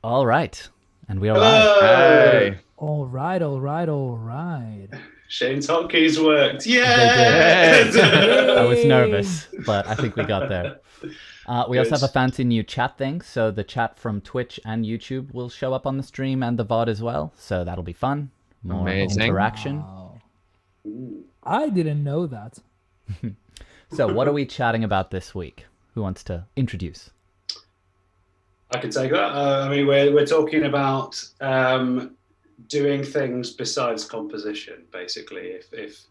All right. And we are live. Hello! Hey, All right, all right, all right. Shane's hotkeys worked. They did. Yeah! hey. I was Yay! nervous, but I think we got there. We also Good. have a fancy new chat thing. So the chat from Twitch and YouTube will show up on the stream and the VOD as well. So that'll be fun. More Oh, Amazing. interaction. wow. Ooh. I didn't know that. So, what are we chatting about this week? Who wants to introduce? I can take that. We're talking about doing things besides composition, basically. If is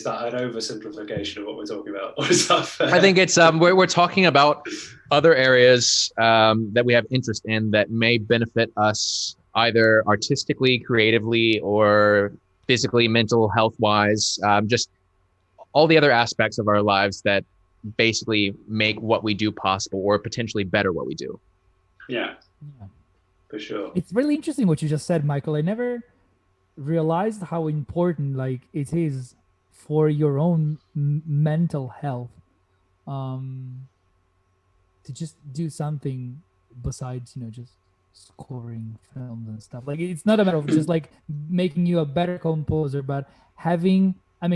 that an oversimplification of what we're talking about, or is that fair? I think it's we're talking about other areas that we have interest in that may benefit us either artistically, creatively, or physically, mental health wise. Just all the other aspects of our lives that basically make what we do possible or potentially better what we do. Yeah, Yeah. for sure. It's really interesting what you just said, Michael. I never realized how important it is for your own mental health um to just do something besides, just scoring films and stuff. Like it's not a matter of just like making you a better composer, but having I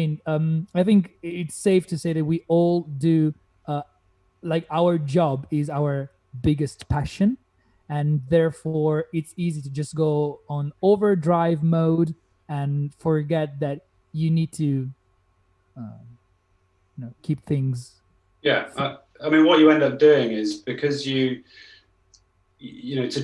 think it's safe to say that we all do like our job is our biggest passion, and therefore it's easy to just go on overdrive mode and forget that you need to keep things. Yeah, what you end up doing is because to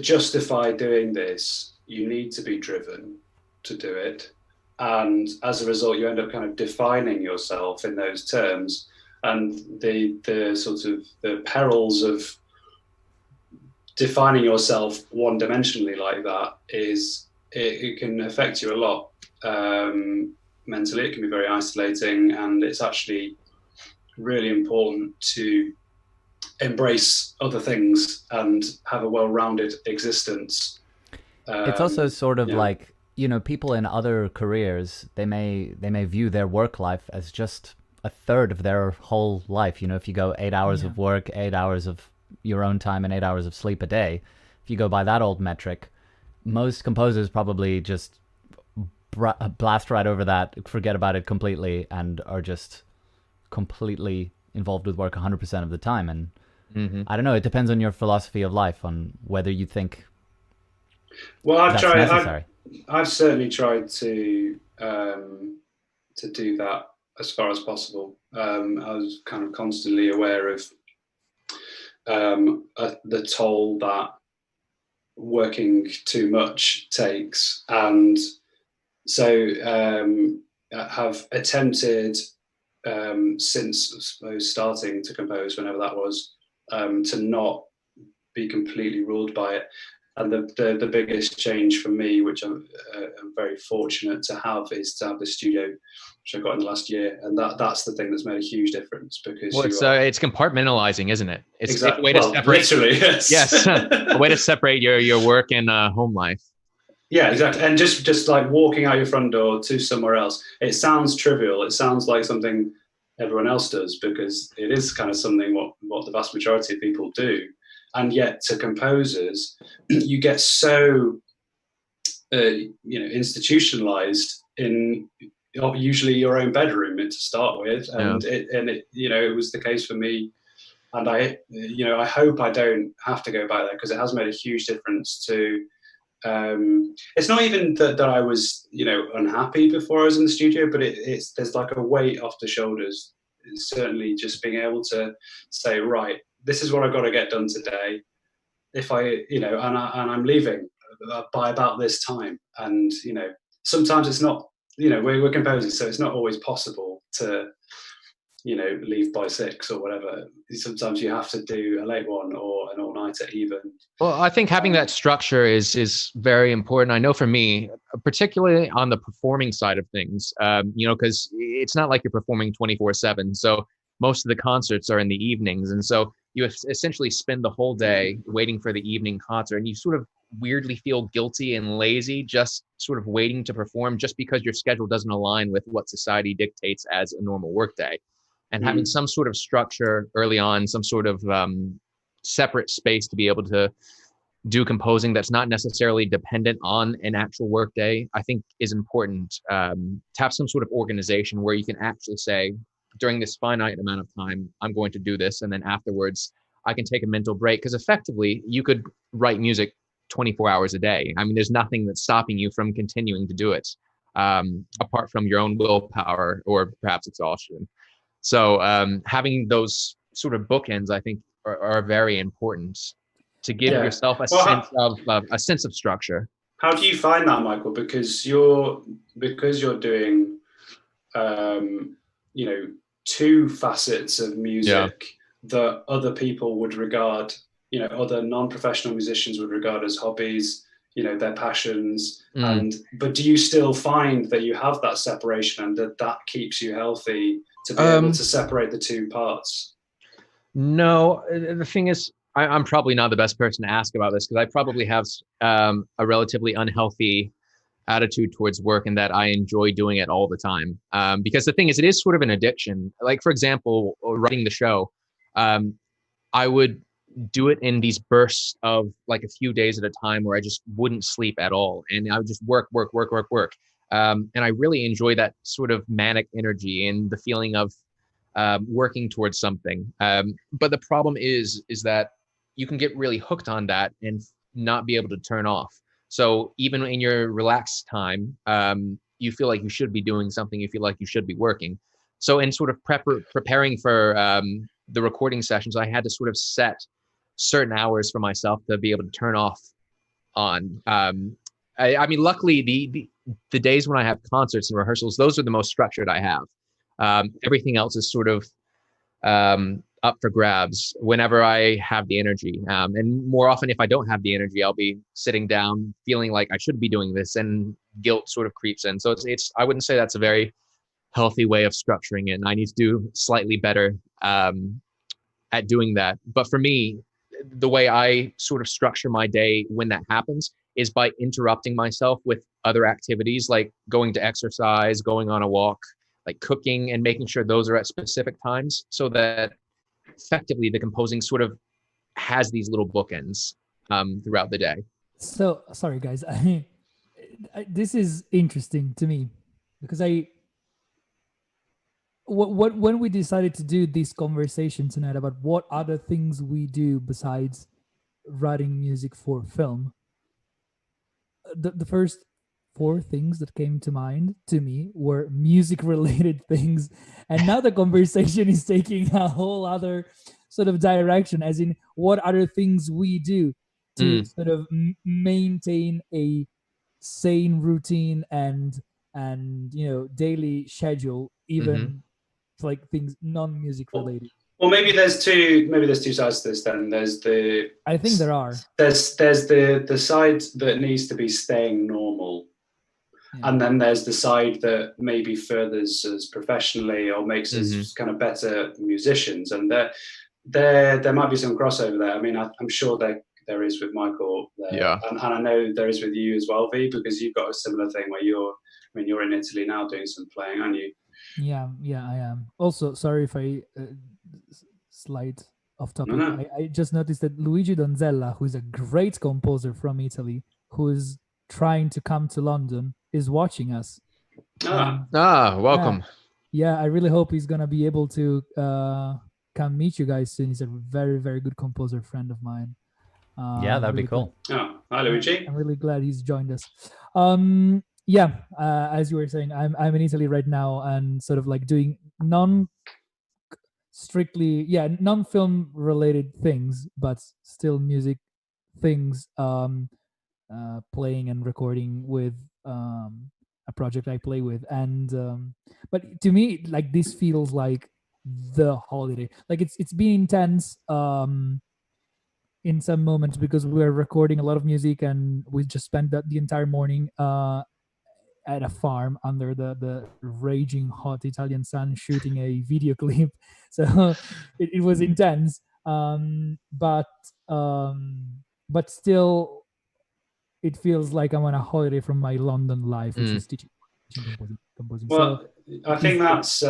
justify doing this, you need to be driven to do it. And as a result, you end up kind of defining yourself in those terms. And the sort of the perils of defining yourself one-dimensionally like that is it can affect you a lot mentally. It can be very isolating, and it's actually really important to embrace other things and have a well-rounded existence. It's also sort of like, people in other careers, they may view their work life as just a third of their whole life. If you go 8 hours of work, 8 hours of your own time, and 8 hours of sleep a day, if you go by that old metric, most composers probably just blast right over that, forget about it completely, and are just completely involved with work 100% of the time. And I don't know, it depends on your philosophy of life, on whether you think that's necessary. I've certainly tried to do that as far as possible. I was kind of constantly aware of the toll that working too much takes, and so I have attempted since, I suppose, starting to compose, whenever that was, to not be completely ruled by it. And the biggest change for me, which I'm very fortunate to have, is to have this studio, which I got in the last year, and that's the thing that's made a huge difference, because It's compartmentalizing, isn't it? It's exactly, a way to separate. Literally, yes. Yes, a way to separate your work and home life. Yeah, exactly. And just like walking out your front door to somewhere else, it sounds trivial. It sounds like something everyone else does, because it is kind of something what the vast majority of people do. And yet, to composers, you get so institutionalized in usually your own bedroom to start with, and it was the case for me. And I hope I don't have to go back there, because it has made a huge difference to. It's not even that I was unhappy before I was in the studio, but there's like a weight off the shoulders. It's certainly just being able to say, right, this is what I've got to get done today. If and I'm leaving by about this time, and sometimes it's not. We're composers, so it's not always possible to leave by 6 or whatever. Sometimes you have to do a late one or an all-nighter even. Well, I think having that structure is very important. I know for me, particularly on the performing side of things, because it's not like you're performing 24/7. So most of the concerts are in the evenings. And so you essentially spend the whole day waiting for the evening concert, and you sort of weirdly feel guilty and lazy just sort of waiting to perform, just because your schedule doesn't align with what society dictates as a normal workday. And having some sort of structure early on, some sort of separate space to be able to do composing that's not necessarily dependent on an actual work day, I think is important, to have some sort of organization where you can actually say, during this finite amount of time, I'm going to do this. And then afterwards, I can take a mental break. Because effectively, you could write music 24 hours a day. I mean, there's nothing that's stopping you from continuing to do it, apart from your own willpower or perhaps exhaustion. So having those sort of bookends, I think, are very important to give yourself a sense of structure. How do you find that, Michael? Because you're doing, you know, two facets of music that other people would regard, you know, other non-professional musicians would regard as hobbies, you know, their passions. But do you still find that you have that separation and that keeps you healthy to be able to separate the two parts? No, the thing is, I'm probably not the best person to ask about this, because I probably have a relatively unhealthy attitude towards work, and that I enjoy doing it all the time. Because the thing is, it is sort of an addiction. Like, for example, writing the show, I would do it in these bursts of like a few days at a time where I just wouldn't sleep at all. And I would just work. And I really enjoy that sort of manic energy and the feeling of working towards something. But the problem is that you can get really hooked on that and not be able to turn off. So even in your relaxed time, you feel like you should be doing something. You feel like you should be working. So in sort of preparing for the recording sessions, I had to sort of set certain hours for myself to be able to turn off on. I mean, luckily, the days when I have concerts and rehearsals, those are the most structured I have. Everything else is sort of up for grabs whenever I have the energy. And more often, if I don't have the energy, I'll be sitting down feeling like I should be doing this, and guilt sort of creeps in. So it's I wouldn't say that's a very healthy way of structuring it. And I need to do slightly better at doing that. But for me, the way I sort of structure my day when that happens is by interrupting myself with other activities, like going to exercise, going on a walk, like cooking, and making sure those are at specific times, so that effectively the composing sort of has these little bookends throughout the day. So sorry, guys. This is interesting to me, because when we decided to do this conversation tonight about what other things we do besides writing music for film, the first four things that came to mind to me were music related things, and now the conversation is taking a whole other sort of direction, as in what other things we do to sort of maintain a sane routine and you know, daily schedule, even like things non-music related. Well, maybe there's two sides to this then. I think there are. There's the side that needs to be staying normal. Yeah. And then there's the side that maybe furthers us professionally or makes us kind of better musicians. And there might be some crossover there. I mean, I'm sure there is with Michael there. Yeah. And I know there is with you as well, V, because you've got a similar thing where you're in Italy now doing some playing, aren't you? Yeah, I am. Also, sorry if I slide off topic. No. I just noticed that Luigi Donzella, who is a great composer from Italy, who is trying to come to London, is watching us. Welcome. Yeah, I really hope he's gonna be able to come meet you guys soon. He's a very, very good composer friend of mine. Yeah, that'd be cool. Oh, hi, Luigi. I'm really glad he's joined us. As you were saying, I'm in Italy right now, and sort of like doing non-film related things, but still music things, playing and recording with a project I play with. And but to me, like, this feels like the holiday. Like it's been intense in some moments, because we were recording a lot of music, and we just spent the entire morning at a farm under the raging hot Italian sun shooting a video clip. So it was intense, but still it feels like I'm on a holiday from my London life, which is teaching composing. Well, so I think that's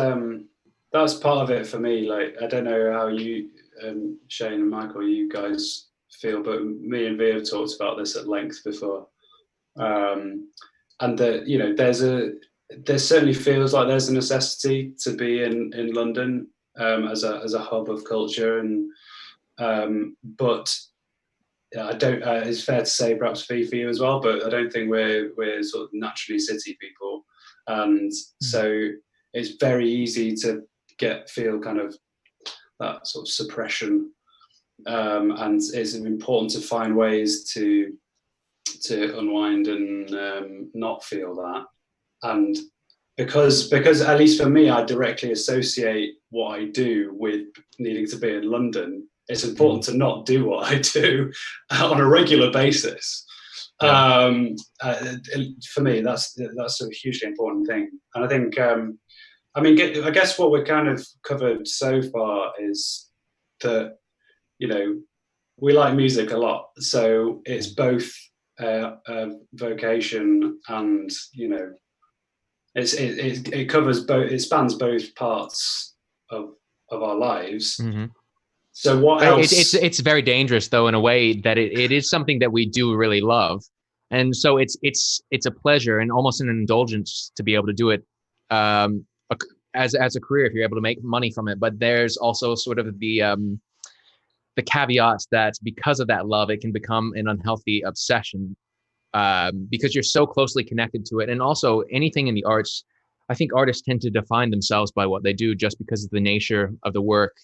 part of it for me. Like, I don't know how you, Shane and Michael, you guys feel, but me and Via have talked about this at length before. And that, you know, there certainly feels like there's a necessity to be in London as a hub of culture, and but I don't. It's fair to say, perhaps for you as well, but I don't think we're sort of naturally city people, and so it's very easy to feel kind of that sort of suppression, and it's important to find ways to unwind and not feel that. And because at least for me, I directly associate what I do with needing to be in London. It's important to not do what I do on a regular basis. For me, that's a hugely important thing. And I think, I mean, I guess what we've kind of covered so far is that, you know, we like music a lot. So it's both a vocation and, you know, it covers both, it spans both parts of our lives. Mm-hmm. So what else? It's very dangerous though, in a way that it is something that we do really love. And so it's a pleasure and almost an indulgence to be able to do it as a career, if you're able to make money from it. But there's also sort of the caveat that because of that love, it can become an unhealthy obsession, because you're so closely connected to it. And also anything in the arts, I think artists tend to define themselves by what they do just because of the nature of the work.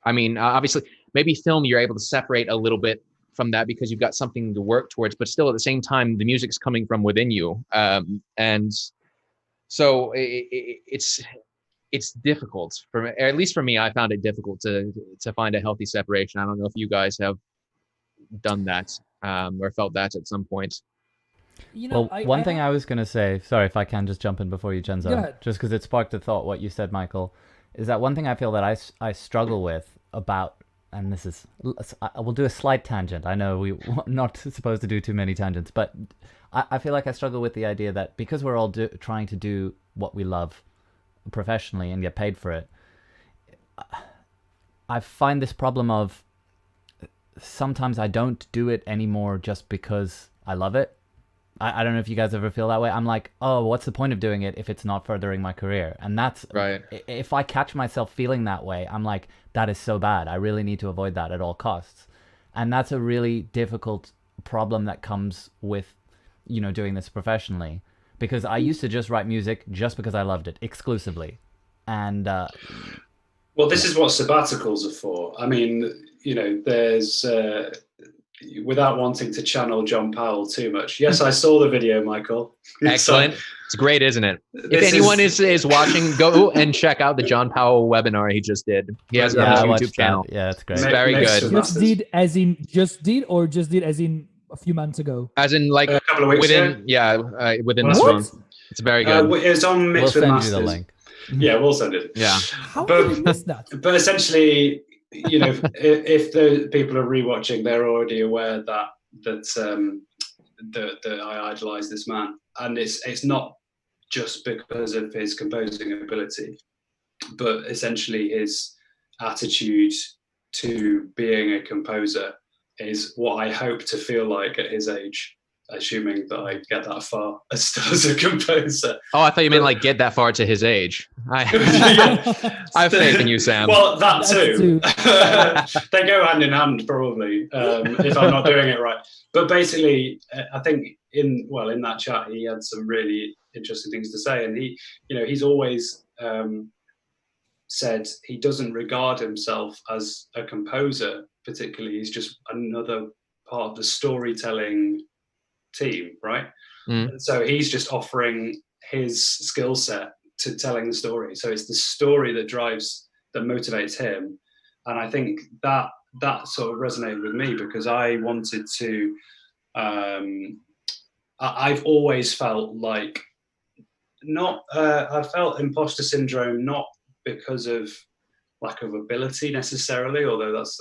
I mean, obviously, maybe film, you're able to separate a little bit from that because you've got something to work towards, but still at the same time, the music's coming from within you. And so it's difficult for me, or at least for me. I found it difficult to find a healthy separation. I don't know if you guys have done that or felt that at some point. You know, well, one thing I was going to say, sorry if I can just jump in before you, Genzo, just because it sparked a thought, what you said, Michael, is that one thing I feel that I struggle with about, and this is, I will do a slight tangent. I know we're not supposed to do too many tangents, but I feel like I struggle with the idea that because we're all trying to do what we love professionally and get paid for it, I find this problem of sometimes I don't do it anymore just because I love it. I don't know if you guys ever feel that way. I'm like, oh, what's the point of doing it if it's not furthering my career? And that's right. If I catch myself feeling that way, I'm like, that is so bad. I really need to avoid that at all costs. And that's a really difficult problem that comes with, you know, doing this professionally. Because I used to just write music just because I loved it exclusively. And well, this is what sabbaticals are for. I mean, you know, there's without wanting to channel John Powell too much. Yes, I saw the video, Michael. Excellent. It's great, isn't it? If anyone is watching, go and check out the John Powell webinar he just did. He has it on his YouTube channel. Yeah, it's great. It's very good. Just did as in a few months ago? As in like a couple of weeks within ago. Within this month. It's very good. It's on Mix with Masters. We'll send you the link. Yeah, we'll send it. Yeah. How did I miss that? But essentially, you know, if the people are rewatching, they're already aware that I idolize this man, and it's not just because of his composing ability, but essentially his attitude to being a composer is what I hope to feel like at his age, assuming that I get that far as a composer. Oh, I thought you meant like get that far to his age. I have faith in you, Sam. Well, that too. They go hand in hand, probably, if I'm not doing it right. But basically, I think in that chat, he had some really interesting things to say, and he's always said he doesn't regard himself as a composer particularly. He's just another part of the storytelling team, right? So he's just offering his skill set to telling the story. So it's the story that motivates him. And I think that sort of resonated with me because I wanted to, I've always felt like I felt imposter syndrome, not because of lack of ability necessarily, although that's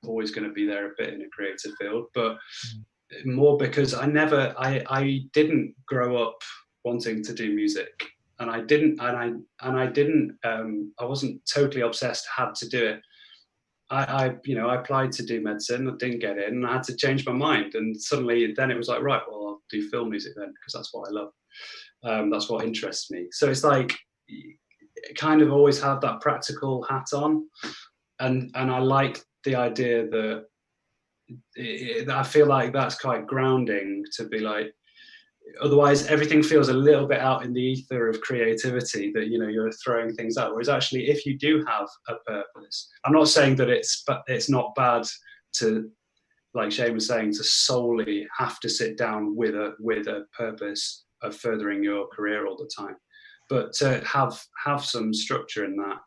always going to be there a bit in a creative field, but more because I didn't grow up wanting to do music, and I wasn't totally obsessed, had to do it. I applied to do medicine. I didn't get in, and I had to change my mind. And suddenly, then it was like, right, well, I'll do film music then, because that's what I love. That's what interests me. So it's like, kind of always have that practical hat on, and I like the idea that I feel like that's quite grounding to be like. Otherwise, everything feels a little bit out in the ether of creativity, that you're throwing things out. Whereas actually, if you do have a purpose, I'm not saying that it's not bad to, like Shane was saying, to solely have to sit down with a purpose of furthering your career all the time, but to have some structure in that.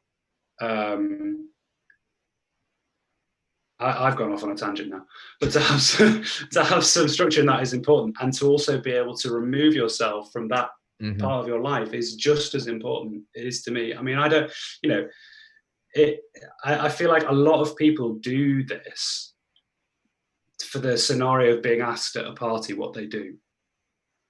I've gone off on a tangent now, but to have some structure in that is important, and to also be able to remove yourself from that part of your life is just as important. It is to me. I mean, I don't, I feel like a lot of people do this for the scenario of being asked at a party what they do.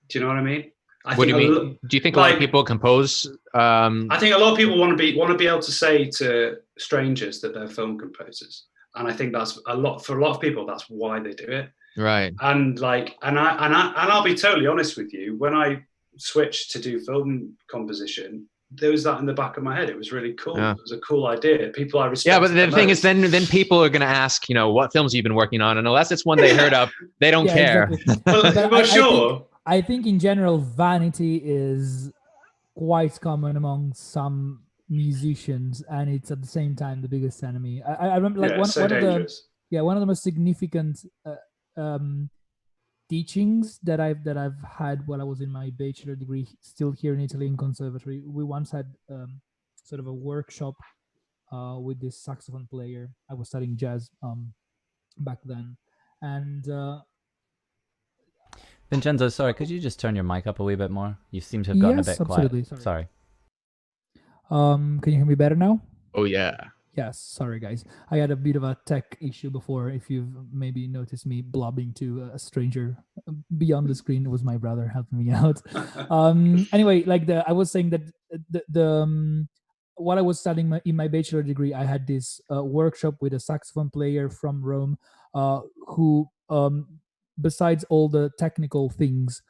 Do you know what I mean? What do you mean? Do you think a lot of people compose? I think a lot of people want to be able to say to strangers that they're film composers. And I think that's for a lot of people, that's why they do it. Right. And I'll be totally honest with you. When I switched to do film composition, there was that in the back of my head. It was really cool. Yeah. It was a cool idea. People I respect. Yeah, but the thing is, then people are going to ask, what films you've been working on, and unless it's one they heard of, they don't care. Exactly. Well, sure. I think in general, vanity is quite common among some musicians, and it's at the same time the biggest enemy. I remember one of the most significant teachings that I've had while I was in my bachelor degree, still here in Italy in conservatory. We once had sort of a workshop with this saxophone player. I was studying jazz back then, and Vincenzo, sorry, could you just turn your mic up a wee bit more? You seem to have gotten a bit quiet. Sorry. Can you hear me better now? Oh yeah. Yes. Sorry, guys. I had a bit of a tech issue before. If you've maybe noticed me blobbing to a stranger beyond the screen, it was my brother helping me out. Anyway, I was saying that while I was studying in my bachelor degree, I had this workshop with a saxophone player from Rome, who, besides all the technical things,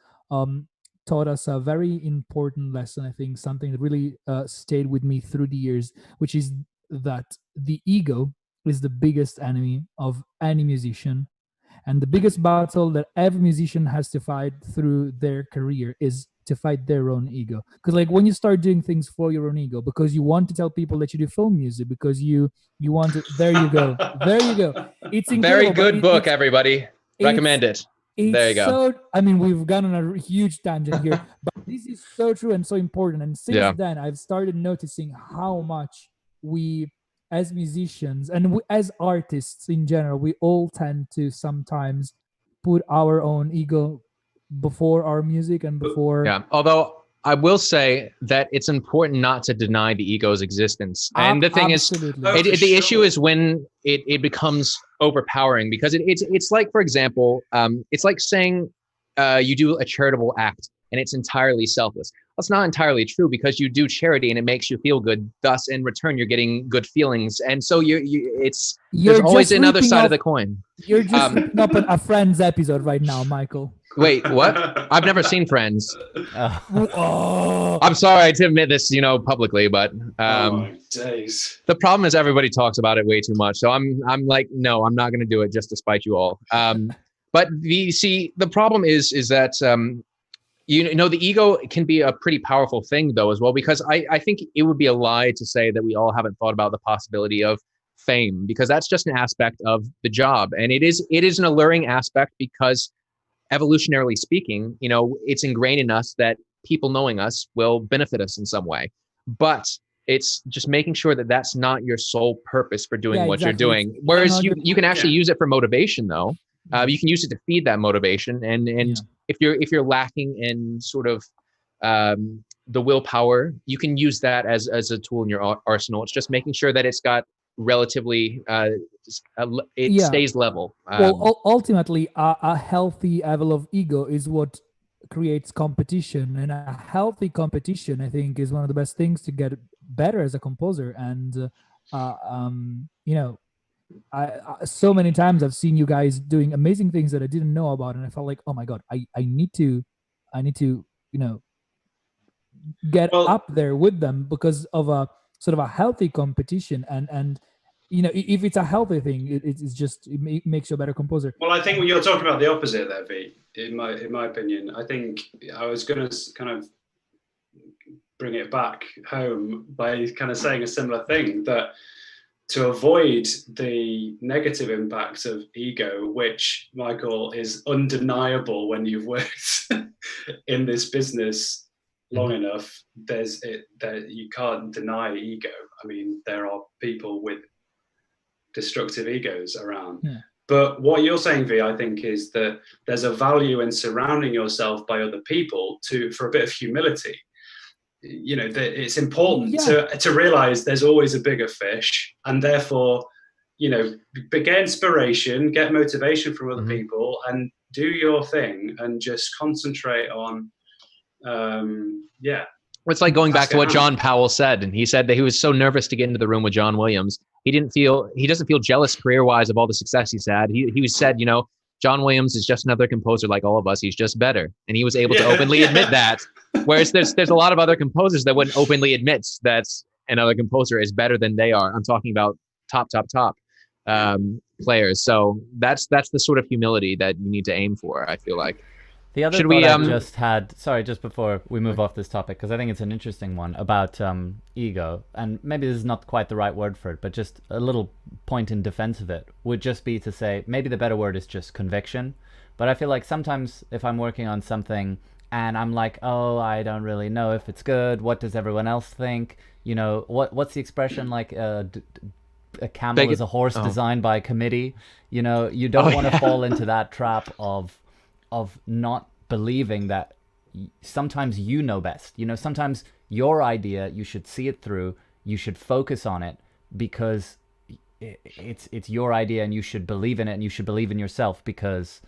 taught us a very important lesson. I think something that really stayed with me through the years, which is that the ego is the biggest enemy of any musician, and the biggest battle that every musician has to fight through their career is to fight their own ego. Because when you start doing things for your own ego, because you want to tell people that you do film music, because you want to, there you go. It's incredible. Very good book, everybody. Recommend it. There you go. We've gone on a huge tangent here, but this is so true and so important. And since then, I've started noticing how much we, as musicians and as artists in general, we all tend to sometimes put our own ego before our music and before. Yeah. Although I will say that it's important not to deny the ego's existence. And the thing is, the issue is when it becomes overpowering, because it's like, for example, it's like saying you do a charitable act and it's entirely selfless. That's not entirely true, because you do charity and it makes you feel good. Thus, in return, you're getting good feelings. And so there's always another side of the coin. You're just ripping up a Friends episode right now, Michael. Wait, what? I've never seen Friends. I'm sorry to admit this, publicly, but the problem is everybody talks about it way too much. So I'm like, no, I'm not going to do it just to spite you all. But the problem is that the ego can be a pretty powerful thing though as well, because I think it would be a lie to say that we all haven't thought about the possibility of fame, because that's just an aspect of the job, and it is an alluring aspect because, evolutionarily speaking, it's ingrained in us that people knowing us will benefit us in some way. But it's just making sure that that's not your sole purpose for doing what you're doing. Whereas you can actually use it for motivation, though. You can use it to feed that motivation. And if you're lacking in sort of the willpower, you can use that as a tool in your arsenal. It's just making sure that it's got relatively stays level. Ultimately, a healthy level of ego is what creates competition, and a healthy competition, I think, is one of the best things to get better as a composer. And so many times I've seen you guys doing amazing things that I didn't know about, and I felt like, oh my god, I need to, get Well, up there with them because of a sort of a healthy competition, and if it's a healthy thing, it's just makes you a better composer. Well, I think you're talking about the opposite there, V. In my opinion, I think I was going to kind of bring it back home by kind of saying a similar thing, that to avoid the negative impact of ego, which, Michael, is undeniable when you've worked in this business long enough, you can't deny ego. I mean, there are people with destructive egos around. Yeah. But what you're saying, V, I think, is that there's a value in surrounding yourself by other people for a bit of humility. That it's important to realize there's always a bigger fish, and therefore, get inspiration, get motivation from other people, and do your thing, and just concentrate on, It's like going back to what John Powell said, and he said that he was so nervous to get into the room with John Williams. He doesn't feel jealous career-wise of all the success he's had. He said, John Williams is just another composer like all of us. He's just better. And he was able to openly admit that. Whereas there's a lot of other composers that wouldn't openly admit that another composer is better than they are. I'm talking about top players. So that's the sort of humility that you need to aim for, I feel like. The other thought I just had, sorry, just before we move off this topic, because I think it's an interesting one about ego, and maybe this is not quite the right word for it, but just a little point in defense of it would just be to say, maybe the better word is just conviction. But I feel like sometimes if I'm working on something and I'm like, oh, I don't really know if it's good, what does everyone else think? What's the expression, like a camel is a horse designed by a committee? You don't want to fall into that trap of not believing that sometimes you know best. Sometimes your idea, you should see it through, you should focus on it because it's your idea, and you should believe in it, and you should believe in yourself, because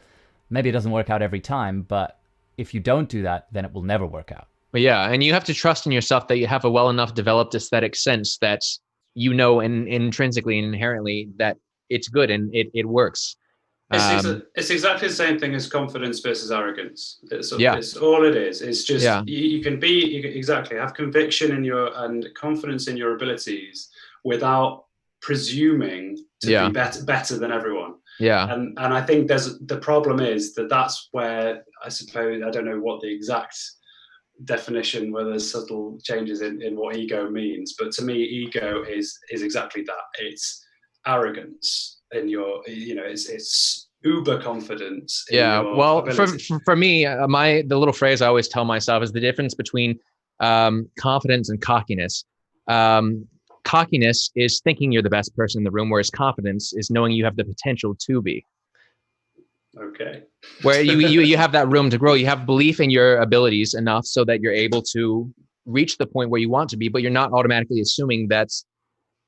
maybe it doesn't work out every time, but if you don't do that, then it will never work out. But yeah, and you have to trust in yourself that you have a well enough developed aesthetic sense that intrinsically and inherently that it's good and it works. It's exactly the same thing as confidence versus arrogance. It's all it is. It's just you can have conviction and confidence in your abilities without presuming to be better than everyone. Yeah. And I think the problem is that's where, I suppose, I don't know what the exact definition, whether there's subtle changes in what ego means, but to me, ego is exactly that. It's arrogance in your, it's uber confidence. Well, for me, the little phrase I always tell myself is the difference between confidence and cockiness. Cockiness is thinking you're the best person in the room, whereas confidence is knowing you have the potential to be. Okay. Where you have that room to grow. You have belief in your abilities enough so that you're able to reach the point where you want to be, but you're not automatically assuming that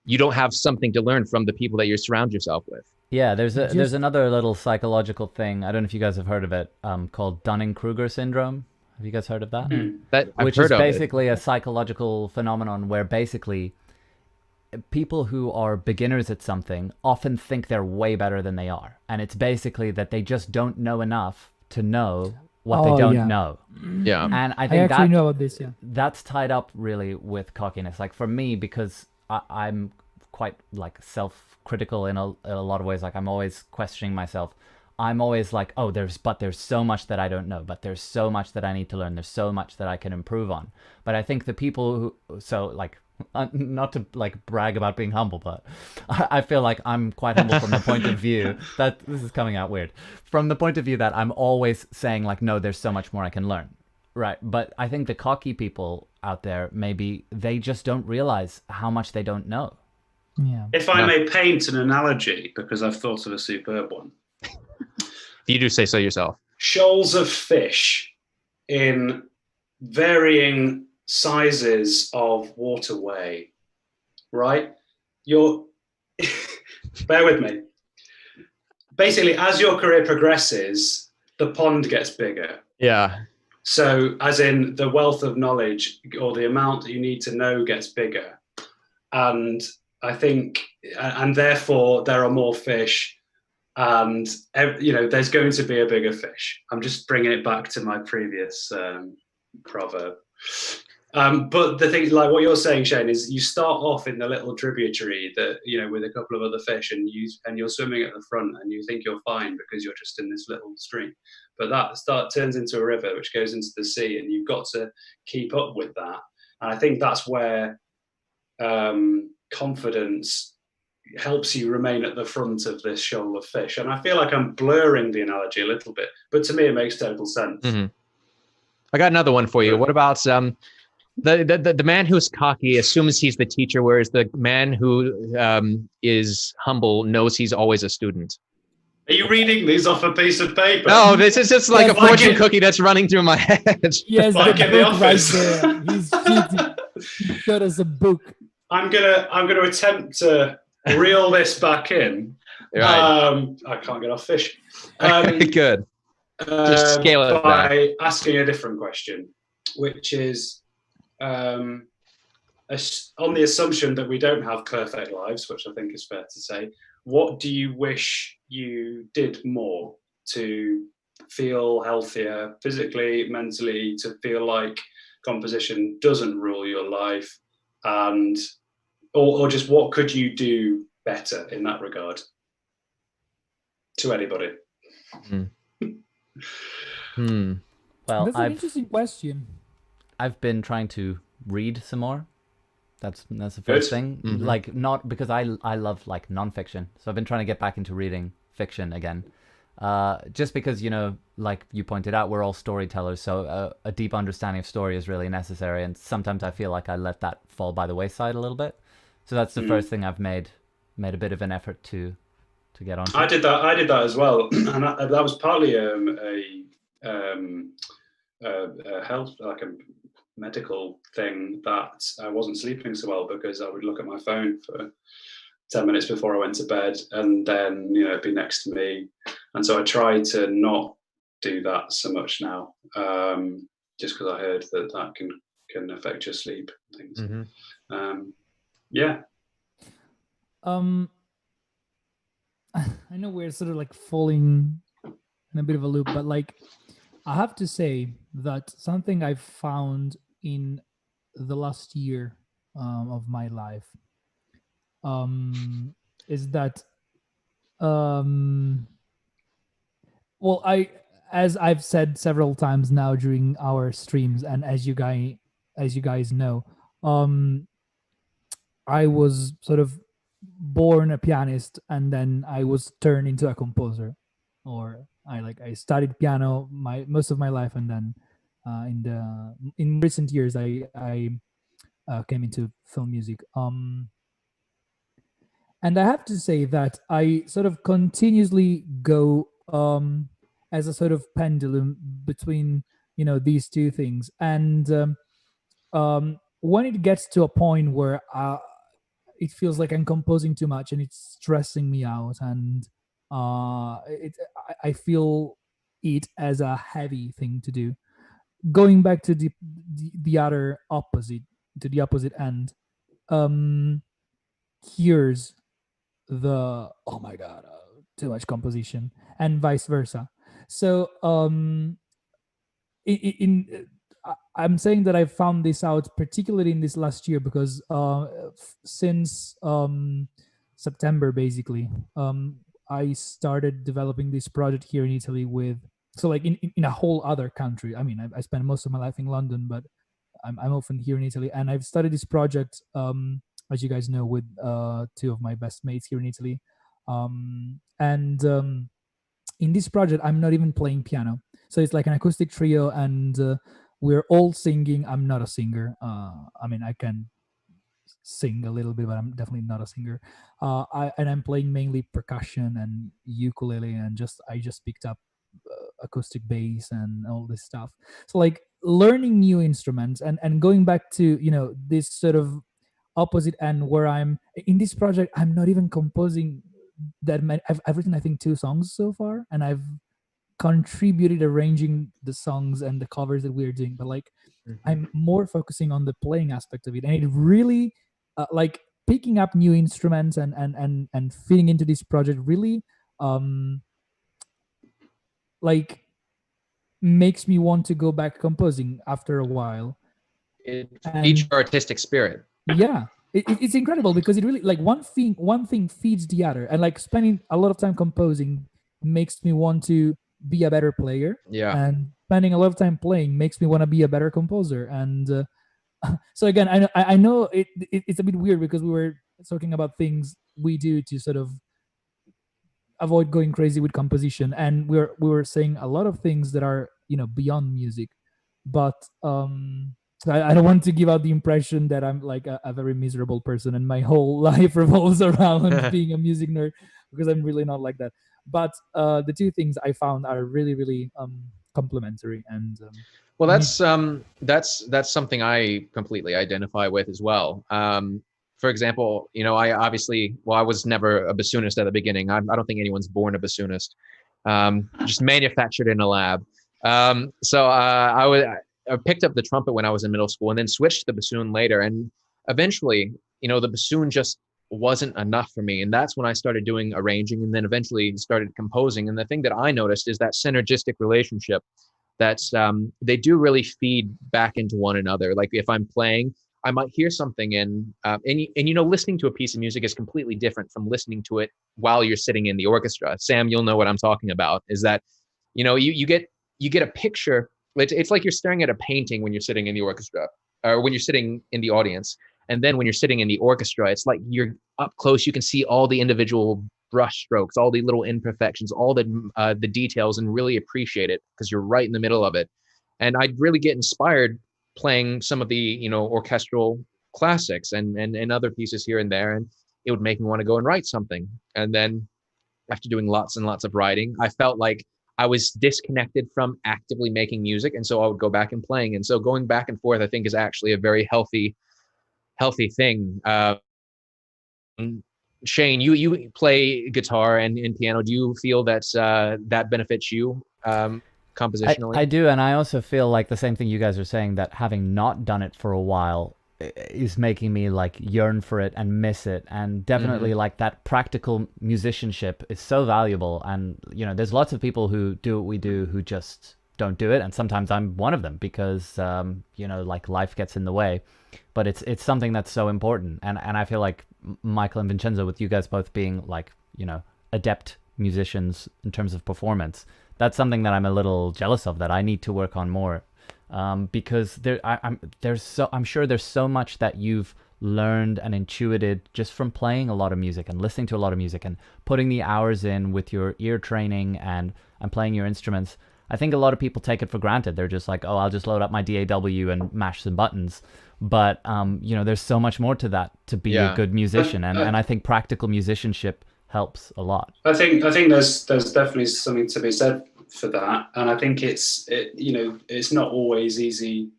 you don't have something to learn from the people that you surround yourself with. Yeah, there's another little psychological thing. I don't know if you guys have heard of it, called Dunning-Kruger syndrome. Have you guys heard of that? Which is basically a psychological phenomenon where basically people who are beginners at something often think they're way better than they are. And it's basically that they just don't know enough to know what they don't know. Yeah. And I think actually know about this, that's tied up really with cockiness. Like for me, because I'm quite like self-critical in a lot of ways. Like I'm always questioning myself. I'm always like, oh, there's so much that I don't know, but there's so much that I need to learn. There's so much that I can improve on. But I think the people not to like brag about being humble, but I feel like I'm quite humble from the point of view that this is coming out weird. From the point of view that I'm always saying like, no, there's so much more I can learn. Right. But I think the cocky people out there, maybe they just don't realize how much they don't know. Yeah. If I may paint an analogy, because I've thought of a superb one. You do say so yourself. Shoals of fish in varying sizes of waterway, right? Bear with me. Basically, as your career progresses, the pond gets bigger. Yeah. So as in the wealth of knowledge or the amount that you need to know gets bigger. And I think, and therefore there are more fish, and there's going to be a bigger fish. I'm just bringing it back to my previous proverb. But the thing, like what you're saying, Shane, is you start off in the little tributary that with a couple of other fish, and you're swimming at the front, and you think you're fine because you're just in this little stream. But that turns into a river, which goes into the sea, and you've got to keep up with that. And I think that's where confidence helps you remain at the front of this shoal of fish. And I feel like I'm blurring the analogy a little bit, but to me it makes total sense. Mm-hmm. I got another one for you. What about the man who's cocky assumes he's the teacher, whereas the man who is humble knows he's always a student? Are you reading these off a piece of paper? No, this is just like a fortune cookie that's running through my head. Yes, like the in the book office. right there. He's cheating. He showed us a book. I'm gonna attempt to reel this back in. Right. I can't get off fish. Good. Just scale it by asking a different question, which is on the assumption that we don't have perfect lives, which I think is fair to say. What do you wish you did more to feel healthier physically, mentally, to feel like composition doesn't rule your life, and or just what could you do better in that regard to anybody? Well, That's an interesting question. I've been trying to read some more. That's the first thing. Mm-hmm. Like, not because I love like nonfiction, so I've been trying to get back into reading fiction again. Just because like you pointed out, we're all storytellers, so a deep understanding of story is really necessary. And sometimes I feel like I let that fall by the wayside a little bit. So that's the first thing I've made a bit of an effort to get on. I did that as well, and that was partly a health, like a medical thing, that I wasn't sleeping so well because I would look at my phone for 10 minutes before I went to bed, and then it'd be next to me, and so I try to not do that so much now, just because I heard that can affect your sleep and things. Mm-hmm. Yeah. I know we're sort of like falling in a bit of a loop, but like I have to say that something I've found in the last year of my life is that as I've said several times now during our streams, and as you guys know, I was sort of born a pianist, and then I was turned into a composer, or I studied piano most of my life, and then in recent years I came into film music. And I have to say that I sort of continuously go as a sort of pendulum between these two things, and when it gets to a point where it feels like I'm composing too much and it's stressing me out, and I feel it as a heavy thing to do. Going back to the other opposite, to the opposite end, here's the oh my god, too much composition, and vice versa. So I'm saying that I found this out particularly in this last year because since September, basically, I started developing this project here in Italy in a whole other country. I mean, I spent most of my life in London, but I'm often here in Italy, and I've started this project, as you guys know, with two of my best mates here in Italy. In this project, I'm not even playing piano. So it's like an acoustic trio, and we're all singing. I'm not a singer. I mean, I can sing a little bit, but I'm definitely not a singer. I'm playing mainly percussion and ukulele, and I just picked up acoustic bass and all this stuff. So like learning new instruments and going back to this sort of opposite end where I'm in this project, I'm not even composing that many. I've written I think 2 songs so far, and I've contributed arranging the songs and the covers that we're doing, but like I'm more focusing on the playing aspect of it, and it really picking up new instruments and fitting into this project really like makes me want to go back composing after a while. It feeds your artistic spirit. Yeah, it's incredible because it really like one thing feeds the other, and like spending a lot of time composing makes me want to be a better player. Yeah. And spending a lot of time playing makes me want to be a better composer. And so again, I know it's a bit weird because we were talking about things we do to sort of avoid going crazy with composition, and we were saying a lot of things that are, you know, beyond music. But I don't want to give out the impression that I'm like a very miserable person and my whole life revolves around being a music nerd, because I'm really not like that. But the two things I found are really, really complementary. And well, that's something I completely identify with as well. For example, you know, I was never a bassoonist at the beginning. I don't think anyone's born a bassoonist, just manufactured in a lab. So I picked up the trumpet when I was in middle school and then switched to the bassoon later. And eventually, you know, the bassoon just wasn't enough for me. And that's when I started doing arranging and then eventually started composing. And the thing that I noticed is that synergistic relationship that's they do really feed back into one another. Like if I'm playing, I might hear something and you know, listening to a piece of music is completely different from listening to it while you're sitting in the orchestra. Sam, you'll know what I'm talking about, is that, you know, you get a picture. It's like you're staring at a painting when you're sitting in the orchestra or when you're sitting in the audience. And then when you're sitting in the orchestra, it's like you're up close. You can see all the individual brush strokes, all the little imperfections, all the details, and really appreciate it because you're right in the middle of it. And I'd really get inspired playing some of the, you know, orchestral classics and other pieces here and there. And it would make me want to go and write something. And then after doing lots and lots of writing, I felt like I was disconnected from actively making music. And so I would go back and playing. And so going back and forth, I think, is actually a very healthy thing. Shane, you play guitar and piano. Do you feel that that benefits you compositionally? I do, and I also feel like the same thing you guys are saying, that having not done it for a while is making me like yearn for it and miss it. And definitely like that practical musicianship is so valuable. And, you know, there's lots of people who do what we do who just don't do it. And sometimes I'm one of them because, you know, like life gets in the way. But it's something that's so important. And I feel like Michael and Vincenzo, with you guys both being like, you know, adept musicians in terms of performance, that's something that I'm a little jealous of, that I need to work on more. Because I'm sure there's so much that you've learned and intuited just from playing a lot of music and listening to a lot of music and putting the hours in with your ear training and playing your instruments. I think a lot of people take it for granted. They're just like, oh, I'll just load up my DAW and mash some buttons. But, you know, there's so much more to that to be a good musician. And I think practical musicianship helps a lot. I think there's definitely something to be said for that. And I think you know, it's not always easy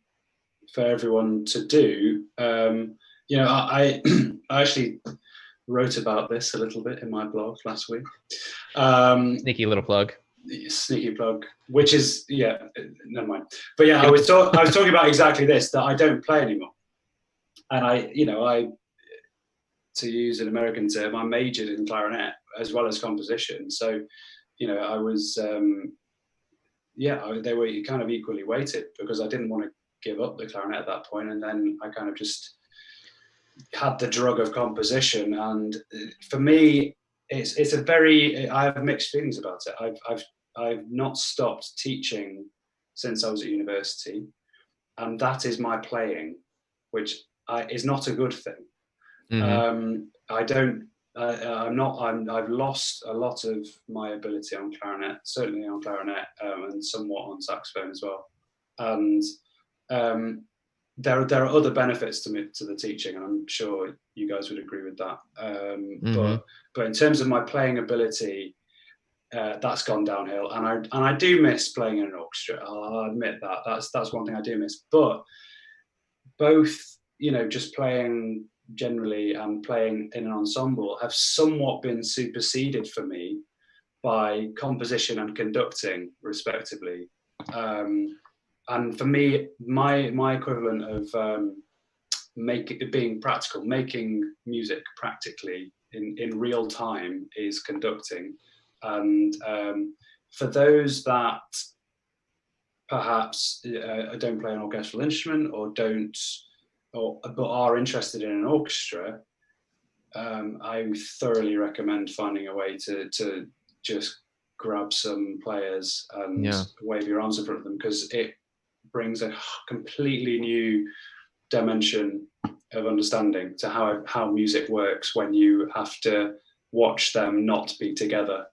for everyone to do. You know, I actually wrote about this a little bit in my blog last week. Sneaky little plug. Sneaky plug, which is, yeah, never mind. But yeah, I was talking about exactly this, that I don't play anymore. And I to use an American term, I majored in clarinet as well as composition. So, you know, I was, they were kind of equally weighted because I didn't want to give up the clarinet at that point. And then I kind of just had the drug of composition. And for me, it's a very, I have mixed feelings about it. I've not stopped teaching since I was at university, and that is my playing, which is not a good thing. I've lost a lot of my ability on clarinet, certainly on clarinet, and somewhat on saxophone as well. And there are other benefits to the teaching, and I'm sure you guys would agree with that. But in terms of my playing ability, that's gone downhill, and I do miss playing in an orchestra. I'll admit that. That's one thing I do miss. But both, you know, just playing generally and playing in an ensemble have somewhat been superseded for me by composition and conducting, respectively. And for me, my equivalent of being practical, making music practically in real time is conducting. And for those that perhaps don't play an orchestral instrument but are interested in an orchestra, I thoroughly recommend finding a way to just grab some players and wave your arms in front of them, because it brings a completely new dimension of understanding to how music works when you have to watch them not be together.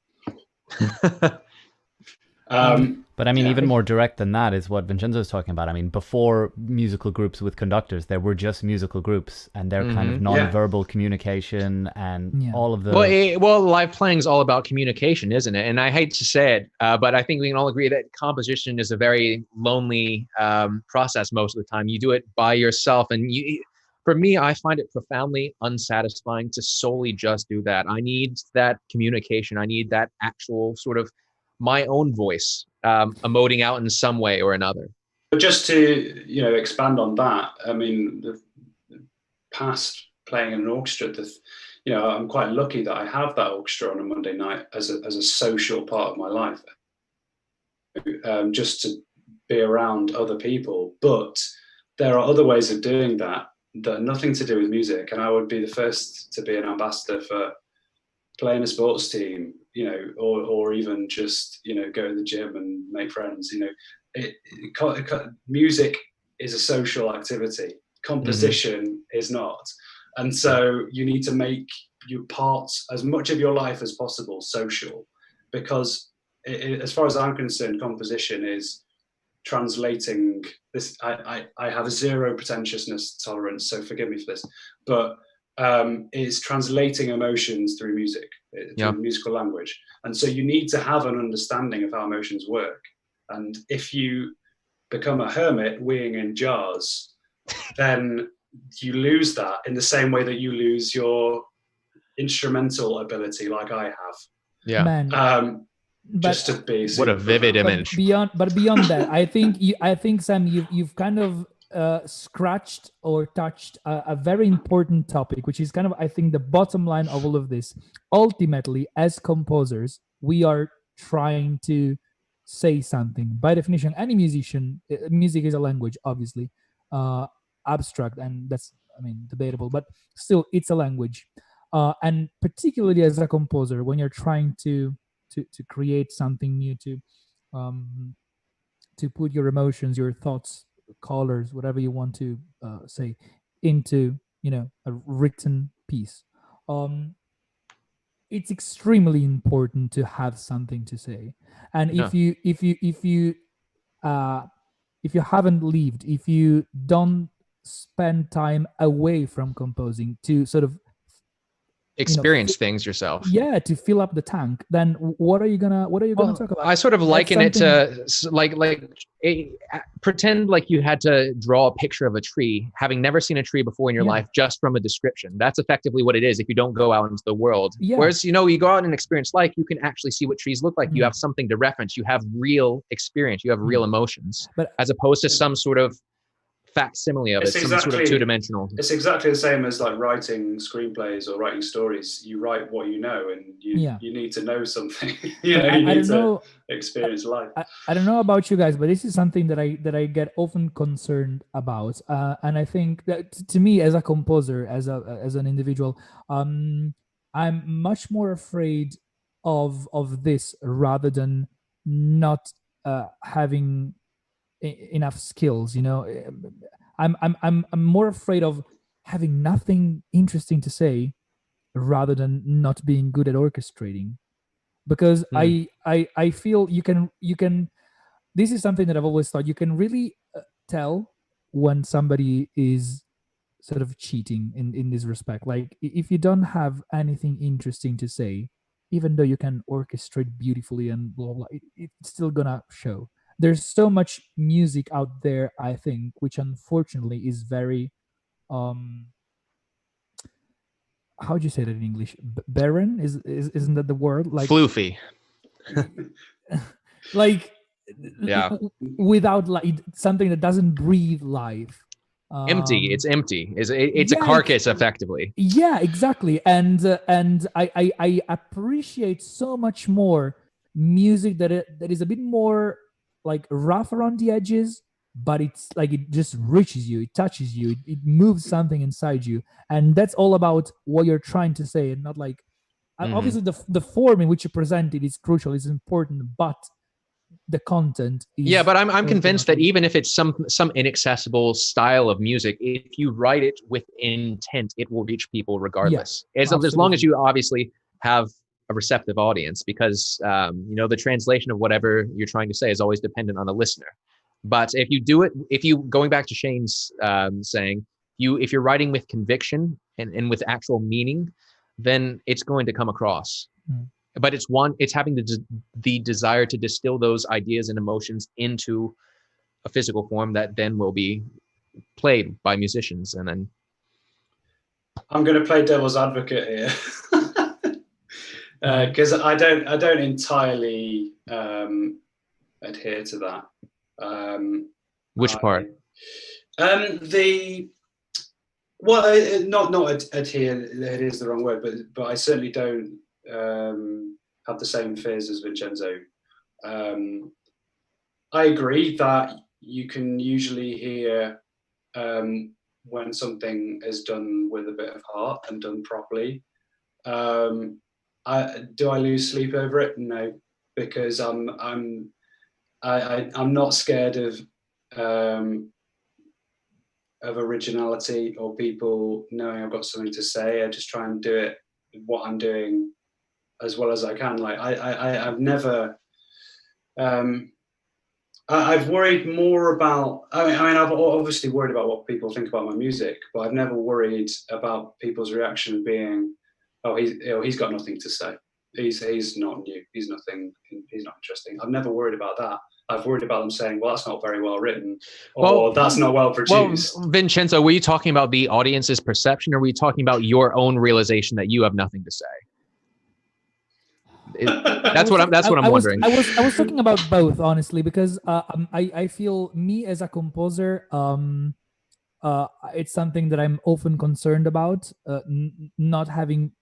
But I mean, even more direct than that is what Vincenzo is talking about. I mean, before musical groups with conductors, there were just musical groups, and their kind of non-verbal communication and all of the... Well, live playing is all about communication, isn't it? And I hate to say it, but I think we can all agree that composition is a very lonely process most of the time. You do it by yourself, and for me, I find it profoundly unsatisfying to solely just do that. I need that communication. I need that actual sort of my own voice emoting out in some way or another. But just to expand on that, I mean, the past playing in an orchestra, I'm quite lucky that I have that orchestra on a Monday night as a social part of my life, just to be around other people. But there are other ways of doing that are nothing to do with music, and I would be the first to be an ambassador for playing a sports team, or even just, go to the gym and make friends. Music is a social activity. Composition is not. And so you need to make your parts, as much of your life as possible, social, because as far as I'm concerned, composition is translating this. I have a zero pretentiousness tolerance, so forgive me for this, but is translating emotions through music, through musical language. And so you need to have an understanding of how emotions work. And if you become a hermit weeing in jars, then you lose that in the same way that you lose your instrumental ability, like I have. Yeah. Man, just to be what a vivid image. Beyond that, I think Sam, you've kind of scratched or touched a very important topic, which is kind of, I think, the bottom line of all of this. Ultimately, as composers, we are trying to say something. By definition, any musician, music is a language, obviously, abstract, and that's, debatable, but still, it's a language. And particularly as a composer, when you're trying to create something new, to put your emotions, your thoughts, colors, whatever you want to say, into a written piece, it's extremely important to have something to say. And if you haven't lived, if you don't spend time away from composing to sort of experience things yourself, to fill up the tank, then what are you gonna talk about? I sort of liken it to like pretend like you had to draw a picture of a tree, having never seen a tree before in your life, just from a description. That's effectively what it is if you don't go out into the world. Whereas you go out and experience life, you can actually see what trees look like. You have something to reference. You have real experience. You have real emotions, but as opposed to some sort of facsimile of it, some sort of two-dimensional. It's exactly the same as like writing screenplays or writing stories. You write what you know, and you need to know something. You need to experience life. I don't know about you guys, but this is something that I get often concerned about, and I think that to me, as a composer, as an individual, I'm much more afraid of this rather than not having enough skills. I'm more afraid of having nothing interesting to say rather than not being good at orchestrating, because I feel you can this is something that I've always thought, you can really tell when somebody is sort of cheating in this respect. Like, if you don't have anything interesting to say, even though you can orchestrate beautifully and blah blah, it's still gonna show. There's so much music out there, I think, which unfortunately is very, how do you say that in English? Barren? Isn't that the word? Like floofy. Like, without something that doesn't breathe life. Empty. It's empty. It's a Yeah, carcass, effectively. yeah, exactly. And I appreciate so much more music that is a bit more like rough around the edges, but it's like it just reaches you, it touches you, it moves something inside you, and that's all about what you're trying to say, and not like obviously the form in which you present it is crucial, is important, but the content is. Yeah, but I'm also convinced that important. even if it's some inaccessible style of music, if you write it with intent, it will reach people regardless. As long as absolutely. you obviously have a receptive audience, because the translation of whatever you're trying to say is always dependent on the listener. But if you do it, going back to Shane's saying, if you're writing with conviction and with actual meaning, then it's going to come across. But it's having the desire to distill those ideas and emotions into a physical form that then will be played by musicians. And then I'm going to play devil's advocate here, because I don't entirely adhere to that. Which part? Not adhere. It is the wrong word, but I certainly don't have the same fears as Vincenzo. I agree that you can usually hear when something is done with a bit of heart and done properly. Do I lose sleep over it? No, because I'm not scared of originality or people knowing I've got something to say. I just try and do it, what I'm doing, as well as I can. Like I've never. I've worried more about. I mean, I've obviously worried about what people think about my music, but I've never worried about people's reaction being, "Oh, he's got nothing to say. He's not new. He's nothing. He's not interesting." I've never worried about that. I've worried about them saying, "Well, that's not very well written," or "That's not well produced." Well, Vincenzo, were you talking about the audience's perception, or were you talking about your own realization that you have nothing to say? That's what I'm wondering. I was talking about both, honestly, because I feel me as a composer, it's something that I'm often concerned about, not having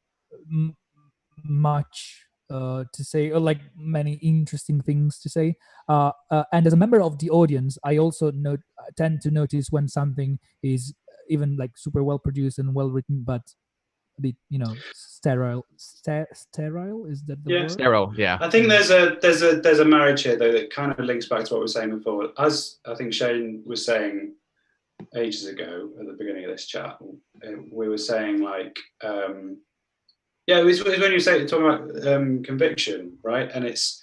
much to say, or like many interesting things to say. And as a member of the audience, I also tend to notice when something is even like super well produced and well written, but a bit, sterile. Sterile, is that the word? Sterile, yeah. I think there's a marriage here though that kind of links back to what we were saying before. As I think Shane was saying ages ago at the beginning of this chat, we were saying like, it was when you were talking about conviction, right? And it's,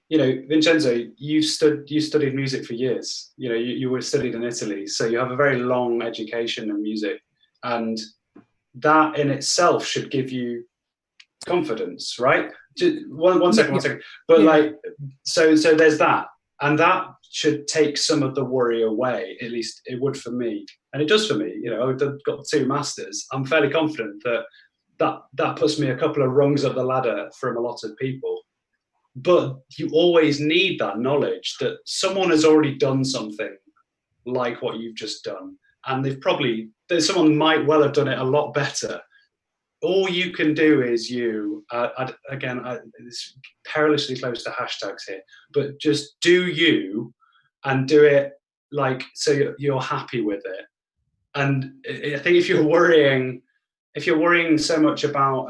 Vincenzo, you studied music for years. You were studied in Italy, so you have a very long education in music, and that in itself should give you confidence, right? One second. But so there's that, and that should take some of the worry away. At least it would for me, and it does for me. I've got 2 masters. I'm fairly confident that puts me a couple of rungs up the ladder from a lot of people. But you always need that knowledge that someone has already done something like what you've just done, and someone might well have done it a lot better. All you can do is it's perilously close to hashtags here, but just do you, and do it like so you're happy with it. And I think if you're worrying so much about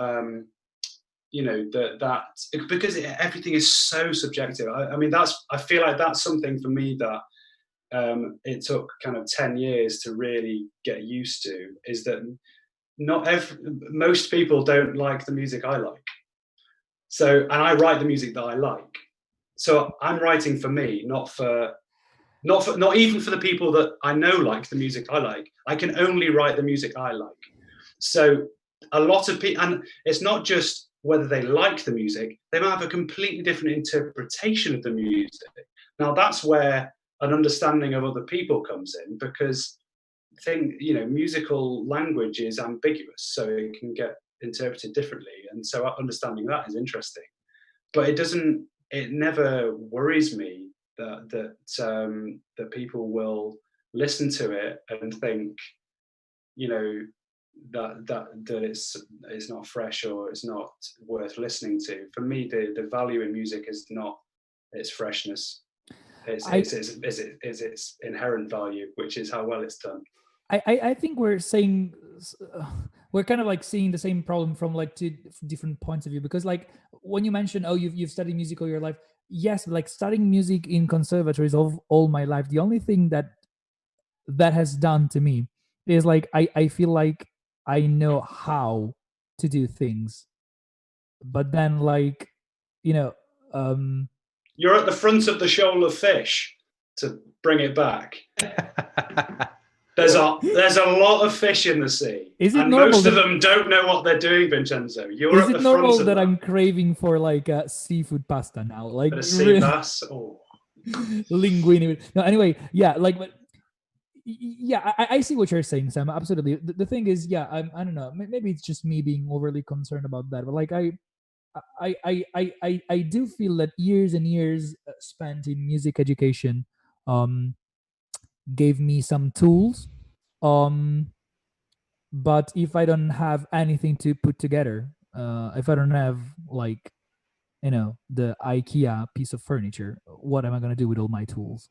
that because everything is so subjective. I feel like that's something for me that it took kind of 10 years to really get used to, is that most people don't like the music I like. So, and I write the music that I like. So I'm writing for me, not even for the people that I know like the music I like. I can only write the music I like. So a lot of people, and it's not just whether they like the music, they might have a completely different interpretation of the music. Now that's where an understanding of other people comes in, because musical language is ambiguous, so it can get interpreted differently, and so understanding that is interesting. But it never worries me that people will listen to it and think, you know, that it's not fresh or it's not worth listening to. For me, the value in music is not its freshness. It's its inherent value, which is how well it's done. I think we're saying we're kind of like seeing the same problem from like two different points of view, because like when you mentioned, oh, you've studied music all your life. Yes, like studying music in conservatories all my life, the only thing that has done to me is like I feel like I know how to do things, but then like, you know, you're at the front of the shoal of fish, to bring it back. There's a lot of fish in the sea, and most of them don't know what they're doing, Vincenzo. You're at the front of that. Is it normal that I'm craving for like seafood pasta now? Like sea bass, linguine. No, anyway, yeah, like, but yeah, I see what you're saying, Sam. Absolutely. The thing is, yeah, I don't know. Maybe it's just me being overly concerned about that, but like I do feel that years and years spent in music education gave me some tools, but if I don't have anything to put together, if I don't have like, you know, the IKEA piece of furniture, what am I going to do with all my tools?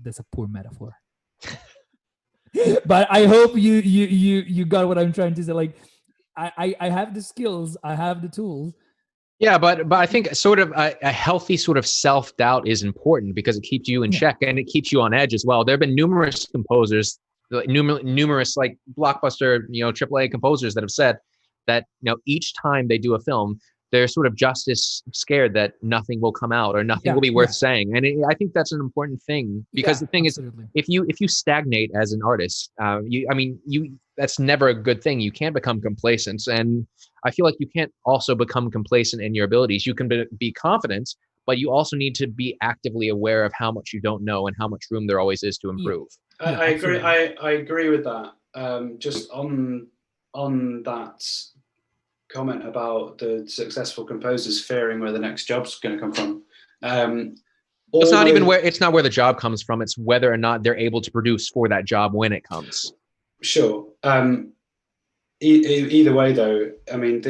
That's a poor metaphor. But I hope you got what I'm trying to say. Like I have the skills, I have the tools. Yeah, but I think sort of a healthy sort of self-doubt is important, because it keeps you in check and it keeps you on edge as well. There have been numerous composers, numerous like blockbuster, you know, AAA composers that have said that, you know, each time they do a film, they're sort of just as scared that nothing will come out or nothing will be worth saying. And I think that's an important thing, because the thing absolutely. Is, if you stagnate as an artist, that's never a good thing. You can't become complacent. And I feel like you can't also become complacent in your abilities. You can be confident, but you also need to be actively aware of how much you don't know and how much room there always is to improve. I agree. I agree with that. Just on that comment about the successful composers fearing where the next job's going to come from. It's not even where the job comes from. It's whether or not they're able to produce for that job when it comes. Sure. Either way, though, I mean,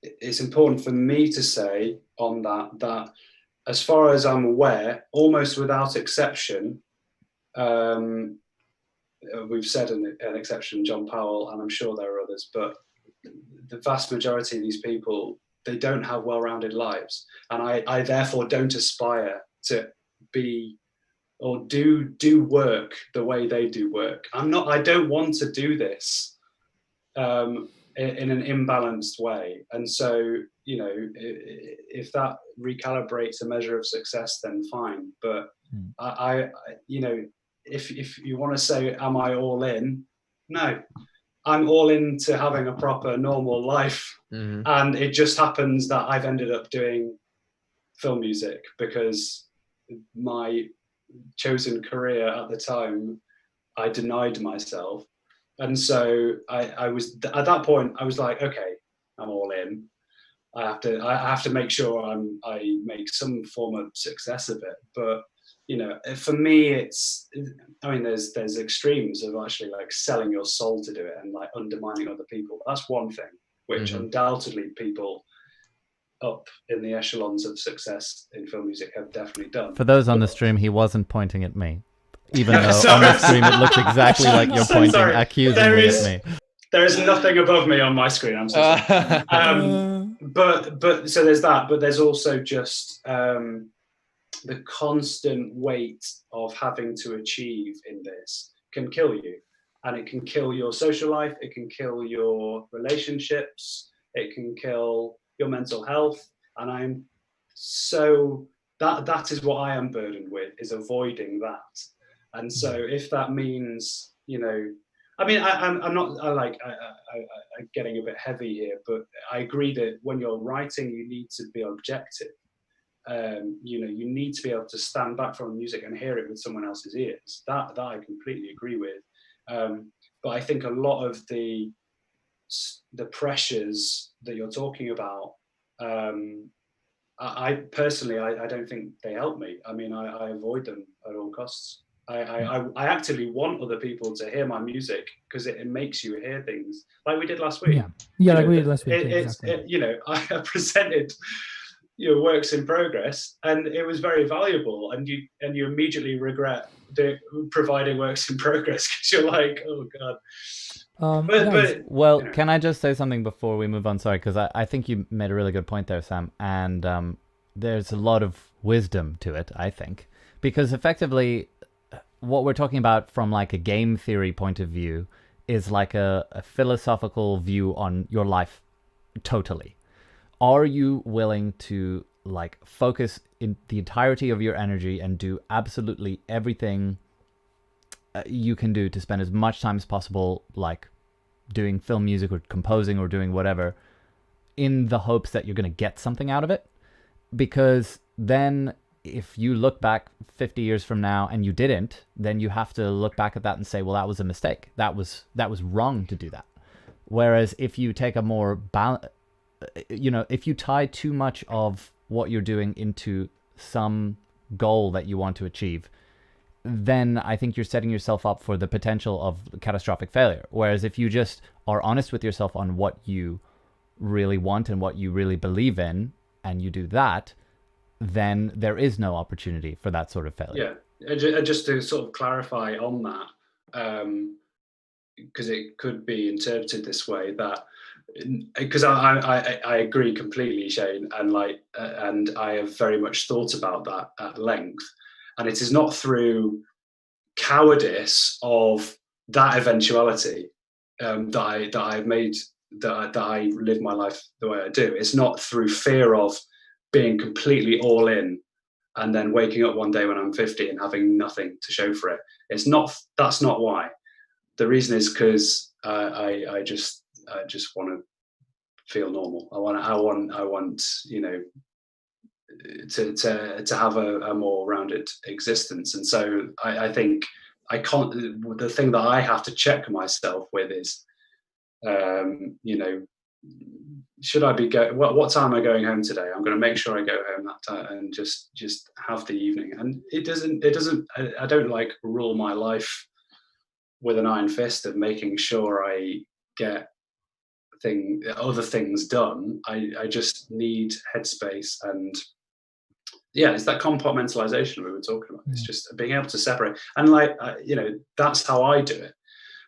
it's important for me to say on that as far as I'm aware, almost without exception, we've said an exception, John Powell, and I'm sure there are others, but the vast majority of these people, they don't have well-rounded lives, and I therefore don't aspire to be or do work the way they do work. I don't want to do this in an imbalanced way. And so, you know, if that recalibrates a measure of success, then fine. But I you know, if you want to say, am I all in? No, I'm all into having a proper normal life. Mm-hmm. And it just happens that I've ended up doing film music because my chosen career at the time, I denied myself. And so I was, at that point, I was like, okay, I'm all in. I have to make sure I make some form of success of it. But, you know, for me, there's extremes of actually like selling your soul to do it and like undermining other people. That's one thing, which undoubtedly people up in the echelons of success in film music have definitely done. For those on the stream, he wasn't pointing at me. Even though on the stream it looks exactly like you're pointing accusingly at me. There is nothing above me on my screen. I'm so sorry. But so there's that. But there's also just the constant weight of having to achieve in this can kill you, and it can kill your social life. It can kill your relationships. It can kill your mental health. And I'm so that is what I am burdened with, is avoiding that. And so if that means, you know, I mean, I'm getting a bit heavy here, but I agree that when you're writing, you need to be objective. You know, you need to be able to stand back from music and hear it with someone else's ears. That I completely agree with. But I think a lot of the pressures that you're talking about I personally, I don't think they help me. I mean, I avoid them at all costs. I actively want other people to hear my music because it makes you hear things like we did last week. Yeah, like we did last week. Exactly. You know, I presented your works in progress, and it was very valuable. And you immediately regret providing works in progress because you're like, oh god. Well, can I just say something before we move on? Sorry, because I think you made a really good point there, Sam. And there's a lot of wisdom to it, I think. Because effectively, what we're talking about from like a game theory point of view is like a philosophical view on your life totally. Are you willing to like focus in the entirety of your energy and do absolutely everything you can do to spend as much time as possible like doing film music or composing or doing whatever in the hopes that you're going to get something out of it? Because then if you look back 50 years from now and you didn't, then you have to look back at that and say, well, that was a mistake. That was wrong to do that. Whereas if you take a more if you tie too much of what you're doing into some goal that you want to achieve, then I think you're setting yourself up for the potential of catastrophic failure. Whereas if you just are honest with yourself on what you really want and what you really believe in, and you do that, then there is no opportunity for that sort of failure. Yeah, just to sort of clarify on that, because it could be interpreted this way, that because I agree completely, Shane, and I have very much thought about that at length. And it is not through cowardice of that eventuality that I live my life the way I do. It's not through fear of being completely all in and then waking up one day when I'm 50 and having nothing to show for it. That's not why. The reason is because I just want to feel normal. I want to have a more rounded existence. And so I think the thing that I have to check myself with is, should I be what time am I going home today? I'm going to make sure I go home that time and just have the evening. And I don't like rule my life with an iron fist of making sure I get other things done. I just need headspace, and it's that compartmentalization we were talking about. It's just being able to separate, and that's how I do it.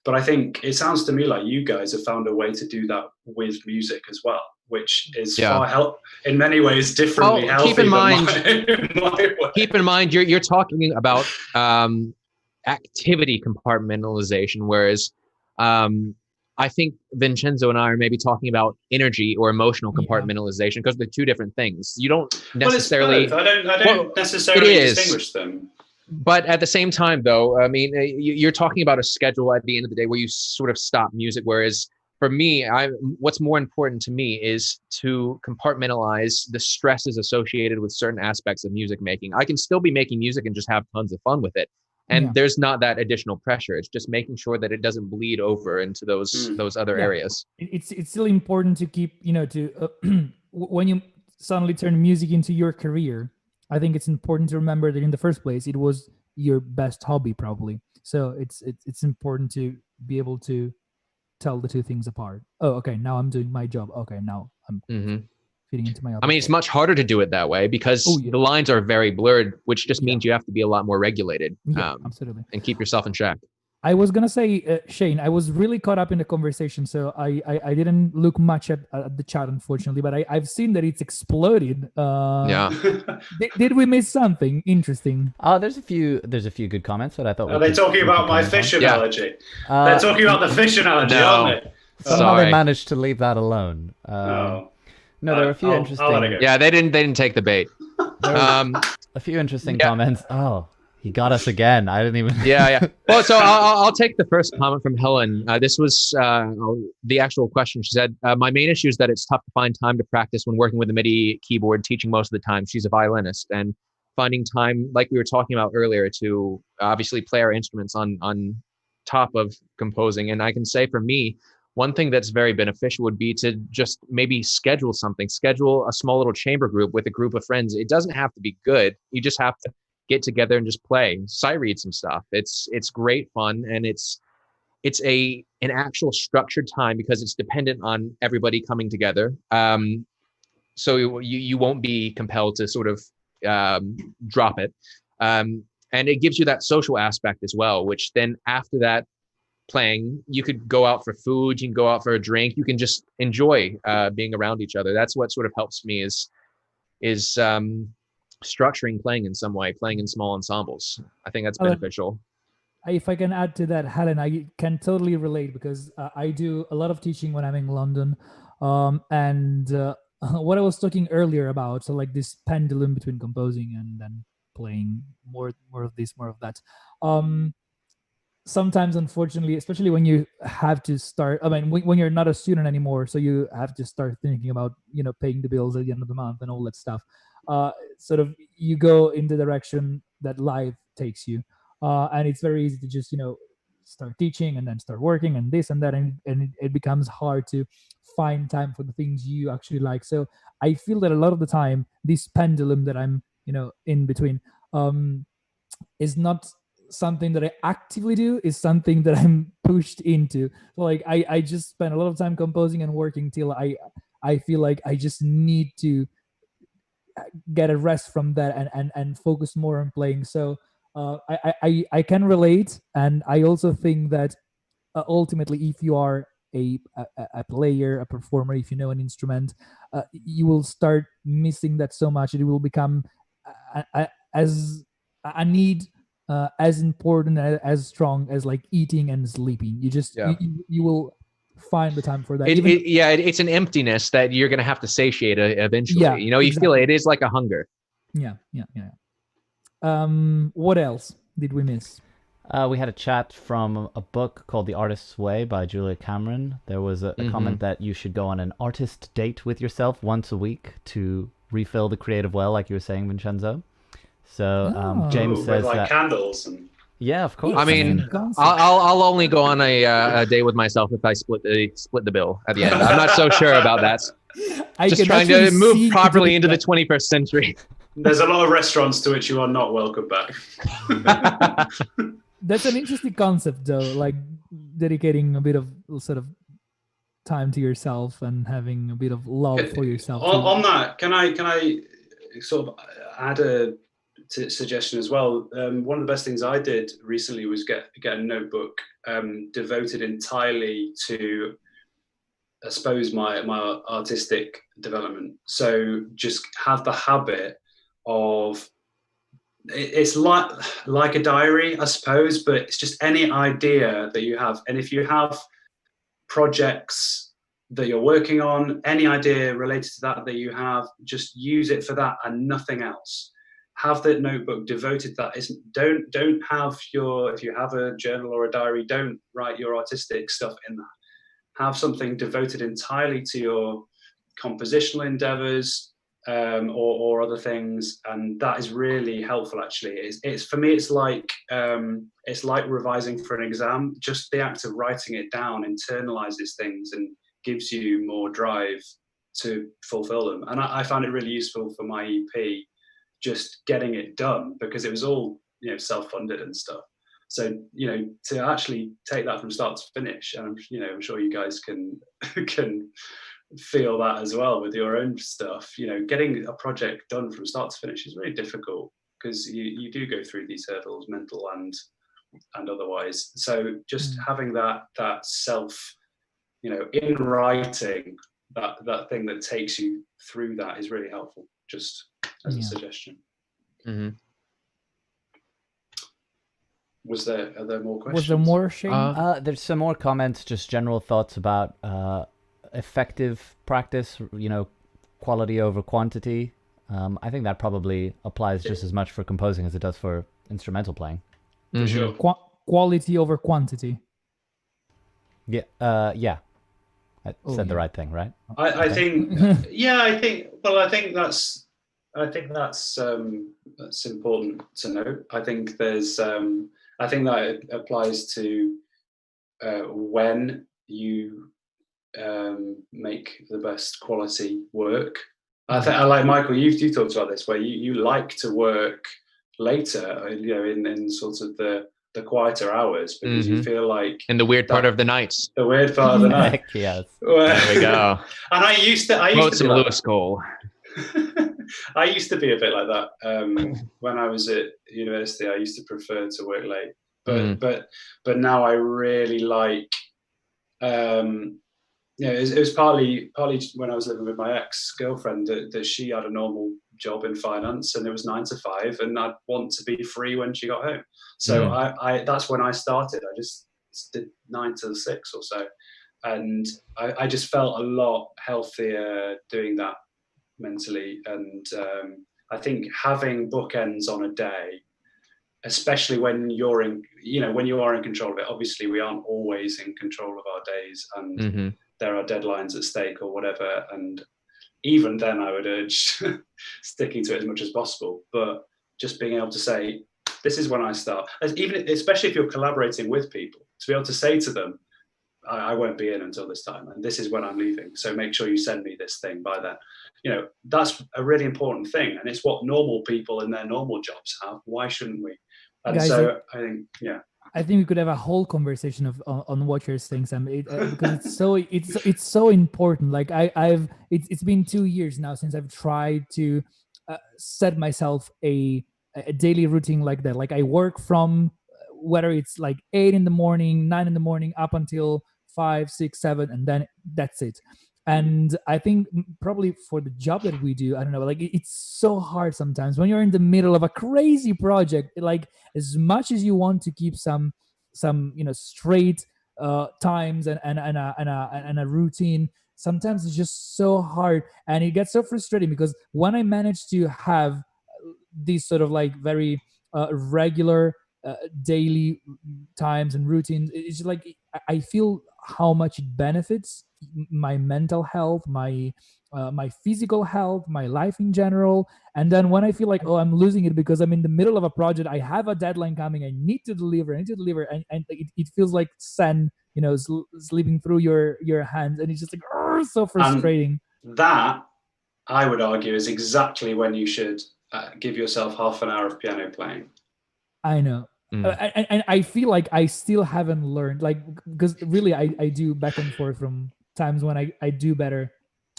But I think it sounds to me like you guys have found a way to do that with music as well, which is in many ways differently healthy. Keep in mind, you're talking about activity compartmentalization, whereas I think Vincenzo and I are maybe talking about energy or emotional compartmentalization, because they're two different things. You don't necessarily. Well, it's both. I don't necessarily distinguish them. But at the same time, though, I mean, you're talking about a schedule at the end of the day where you sort of stop music. Whereas for me, what's more important to me is to compartmentalize the stresses associated with certain aspects of music making. I can still be making music and just have tons of fun with it. And there's not that additional pressure. It's just making sure that it doesn't bleed over into those other areas. It's still important to keep, when you suddenly turn music into your career, I think it's important to remember that in the first place, it was your best hobby, probably. So it's important to be able to tell the two things apart. Oh, okay, now I'm doing my job. Okay, now I'm feeding into my other. I mean, it's much harder to do it that way because the lines are very blurred, which just means you have to be a lot more regulated. Absolutely. And keep yourself in check. I was gonna say, Shane, I was really caught up in the conversation, so I didn't look much at the chat, unfortunately, but I've seen that it's exploded. Did we miss something interesting? Oh, there's a few good comments that I thought. Are they talking about my fish analogy? They're talking about the fish analogy, aren't they? Somehow they managed to leave that alone. No, there were a few interesting. Yeah, they didn't take the bait. A few interesting comments. Oh. He got us again. I didn't even. Well, so I'll take the first comment from Helen. This was the actual question. She said, "My main issue is that it's tough to find time to practice when working with a MIDI keyboard, teaching most of the time. She's a violinist, and finding time, like we were talking about earlier, to obviously play our instruments on top of composing. And I can say for me, one thing that's very beneficial would be to just maybe schedule a small little chamber group with a group of friends. It doesn't have to be good. You just have to get together and just play, sight read some stuff. It's great fun, and it's an actual structured time because it's dependent on everybody coming together. So you won't be compelled to sort of drop it. And it gives you that social aspect as well, which then after that playing, you could go out for food, you can go out for a drink, you can just enjoy being around each other. That's what sort of helps me is structuring playing in some way, playing in small ensembles. I think that's beneficial. If I can add to that, Helen, I can totally relate because I do a lot of teaching when I'm in London. And what I was talking earlier about, so like this pendulum between composing and then playing, more of this, more of that. Sometimes, unfortunately, especially when you have to start, I mean, when you're not a student anymore, so you have to start thinking about, paying the bills at the end of the month and all that stuff. Sort of you go in the direction that life takes you. And it's very easy to just, start teaching and then start working and this and that. And it becomes hard to find time for the things you actually like. So I feel that a lot of the time, this pendulum that I'm, in between, is not something that I actively do, is something that I'm pushed into. So like I just spend a lot of time composing and working till I feel like I just need to get a rest from that and focus more on playing. So I can relate, and I also think that ultimately, if you are a player, a performer, if you know an instrument, you will start missing that so much. It will become as a need as important, as strong as like eating and sleeping. You just you will find the time for that. It's an emptiness that you're going to have to satiate eventually. Yeah, you feel it is like a hunger. Yeah. What else did we miss? We had a chat from a book called The Artist's Way by Julia Cameron. There was a comment that you should go on an artist date with yourself once a week to refill the creative well, like you were saying, Vincenzo. So James says with that candles and... Yeah, of course. I mean, I'll only go on a day with myself if I split the bill at the end. I'm not so sure about that. Just trying to move properly into the 21st century. There's a lot of restaurants to which you are not welcome back. That's an interesting concept, though, like dedicating a bit of sort of time to yourself and having a bit of love for yourself. On that, can I sort of add a suggestion as well? One of the best things I did recently was get a notebook devoted entirely to, I suppose, my artistic development. So just have the habit of, it's like a diary, I suppose, but it's just any idea that you have. And if you have projects that you're working on, any idea related to that you have, just use it for that and nothing else. Have the notebook devoted to that. Don't have if you have a journal or a diary, don't write your artistic stuff in that. Have something devoted entirely to your compositional endeavors, or other things, and that is really helpful. Actually, it's for me, it's like revising for an exam. Just the act of writing it down internalizes things and gives you more drive to fulfill them. And I found it really useful for my EP, just getting it done, because it was all self-funded and stuff. So to actually take that from start to finish, and I'm sure you guys can feel that as well with your own stuff. Getting a project done from start to finish is really difficult, because you do go through these hurdles, mental and otherwise. So just having that self, in writing, that thing that takes you through that is really helpful, just as a suggestion. Are there more questions? Was there more, Shane? There's some more comments, just general thoughts about effective practice, quality over quantity. I think that probably applies just as much for composing as it does for instrumental playing. For sure. Quality over quantity. Yeah. I said the right thing, right? I think that's important to note. I think there's I think that applies to when you make the best quality work. I think I like Michael. You've talked about this where you like to work later, in sort of the quieter hours because you feel like in the weird part of the nights. The weird part of the night. Yes. There we go. And I used to Quote be some like Lewis Cole. I used to be a bit like that when I was at university. I used to prefer to work late, but now I really like. It was partly when I was living with my ex-girlfriend that she had a normal job in finance and it was 9 to 5, and I'd want to be free when she got home. So I that's when I started. I just did 9 to 6 or so, and I just felt a lot healthier doing that mentally. And I think having bookends on a day, especially when you're in, when you are in control of it. Obviously, we aren't always in control of our days, and there are deadlines at stake or whatever. And even then, I would urge sticking to it as much as possible. But just being able to say, this is when I start, especially if you're collaborating with people, to be able to say to them, I won't be in until this time, and this is when I'm leaving. So make sure you send me this thing by then. That's a really important thing, and it's what normal people in their normal jobs have. Why shouldn't we? And guys, so I think, I think we could have a whole conversation on what you're saying, Sam, because it's so important. Like it's been 2 years now since I've tried to set myself a daily routine like that. Like I work from whether it's like 8 in the morning, 9 in the morning, up until 5, 6, 7, and then that's it. And I think probably for the job that we do, I don't know, like it's so hard sometimes when you're in the middle of a crazy project. Like as much as you want to keep some straight times and a routine, sometimes it's just so hard, and it gets so frustrating because when I manage to have these sort of like very regular daily times and routines, it's like I feel how much it benefits my mental health, my physical health, my life in general. And then when I feel like, I'm losing it because I'm in the middle of a project, I have a deadline coming, I need to deliver, and it feels like sand, slipping through your hands, and it's just like so frustrating. And that, I would argue, is exactly when you should give yourself half an hour of piano playing. I know. And I feel like I still haven't learned, like, because really I do back and forth from times when I do better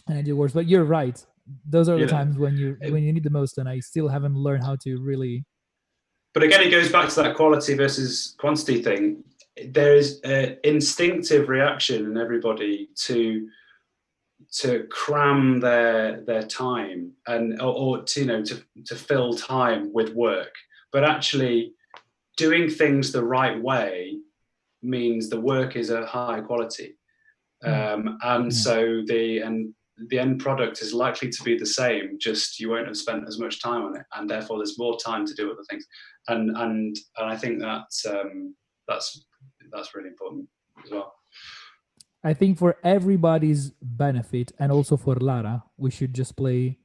and I do worse. But you're right. Those are the times when you need the most, and I still haven't learned how to really. But again, it goes back to that quality versus quantity thing. There is an instinctive reaction in everybody to cram their time or to fill time with work, but actually doing things the right way means the work is a high quality, so the end product is likely to be the same. Just you won't have spent as much time on it, and therefore there's more time to do other things. And I think that's really important as well. I think for everybody's benefit, and also for Lara, we should just play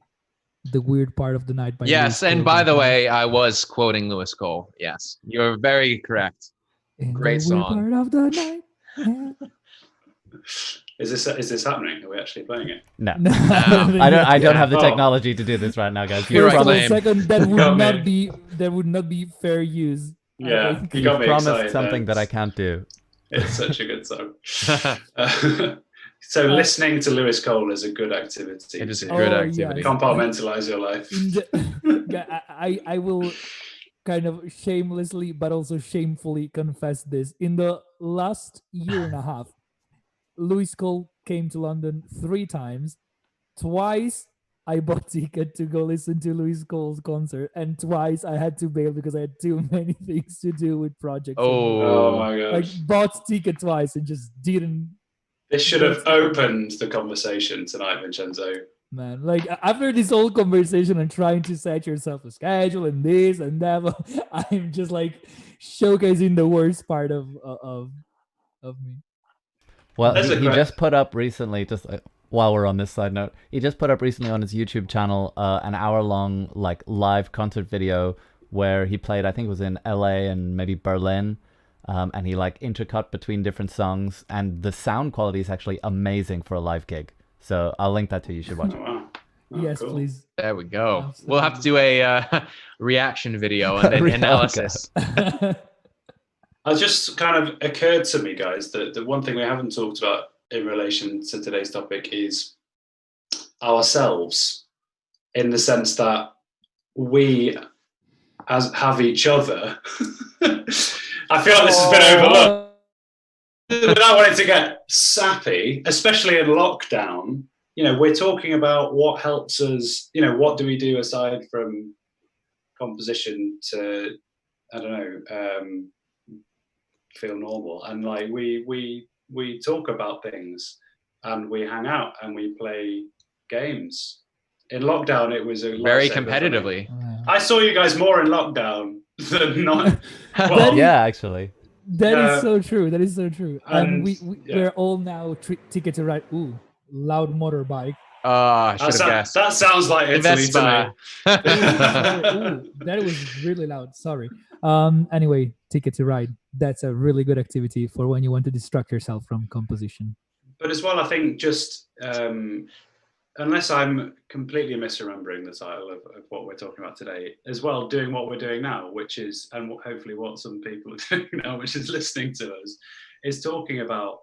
The Weird Part of the Night by Yes, and by the way, I was quoting Lewis Cole. Yes, you're very correct. Great song. Weird Part of the Night. Yeah. Is this happening? Are we actually playing it? No. I don't have the technology to do this right now, guys. You're right. Second, that would not be fair use. Yeah, you got me promised excited, something that I can't do. It's such a good song. So listening to Lewis Cole is a good activity. It is a good activity. Compartmentalize your life. I will kind of shamelessly, but also shamefully confess this. In the last year and a half, Lewis Cole came to London 3 times. Twice I bought ticket to go listen to Lewis Cole's concert, and twice I had to bail because I had too many things to do with projects. Oh my gosh. Like bought ticket twice and just didn't. This should have opened the conversation tonight, Vincenzo. Man, like after this whole conversation and trying to set yourself a schedule and this and that, I'm just like showcasing the worst part of me. Well, he just put up recently, just while we're on this side note, he just put up recently on his YouTube channel an hour-long like live concert video where he played, I think it was in LA and maybe Berlin, and he like intercut between different songs, and the sound quality is actually amazing for a live gig. So I'll link that to you. You should watch it. Wow. Oh, Yes, cool. please. There we go. Absolutely. We'll have to do a reaction video and then analysis. It just kind of occurred to me, guys, that the one thing we haven't talked about in relation to today's topic is ourselves, in the sense that we have each other. I feel like this has been overlooked. Without wanting to get sappy, especially in lockdown, we're talking about what helps us, what do we do aside from composition to, I don't know, feel normal. And like we talk about things and we hang out and we play games. In lockdown, it was a very competitively. I saw you guys more in lockdown than not. Well, yeah, actually. That is so true. That is so true. And yeah. we're all now Ticket to Ride. Ooh, loud motorbike. I should have guessed. That sounds like Italy to me. Ooh, that was really loud. Sorry. Anyway, Ticket to Ride. That's a really good activity for when you want to distract yourself from composition. But as well, I think just unless I'm completely misremembering the title of what we're talking about today, as well, doing what we're doing now, which is, and hopefully what some people are doing now, which is listening to us, is talking about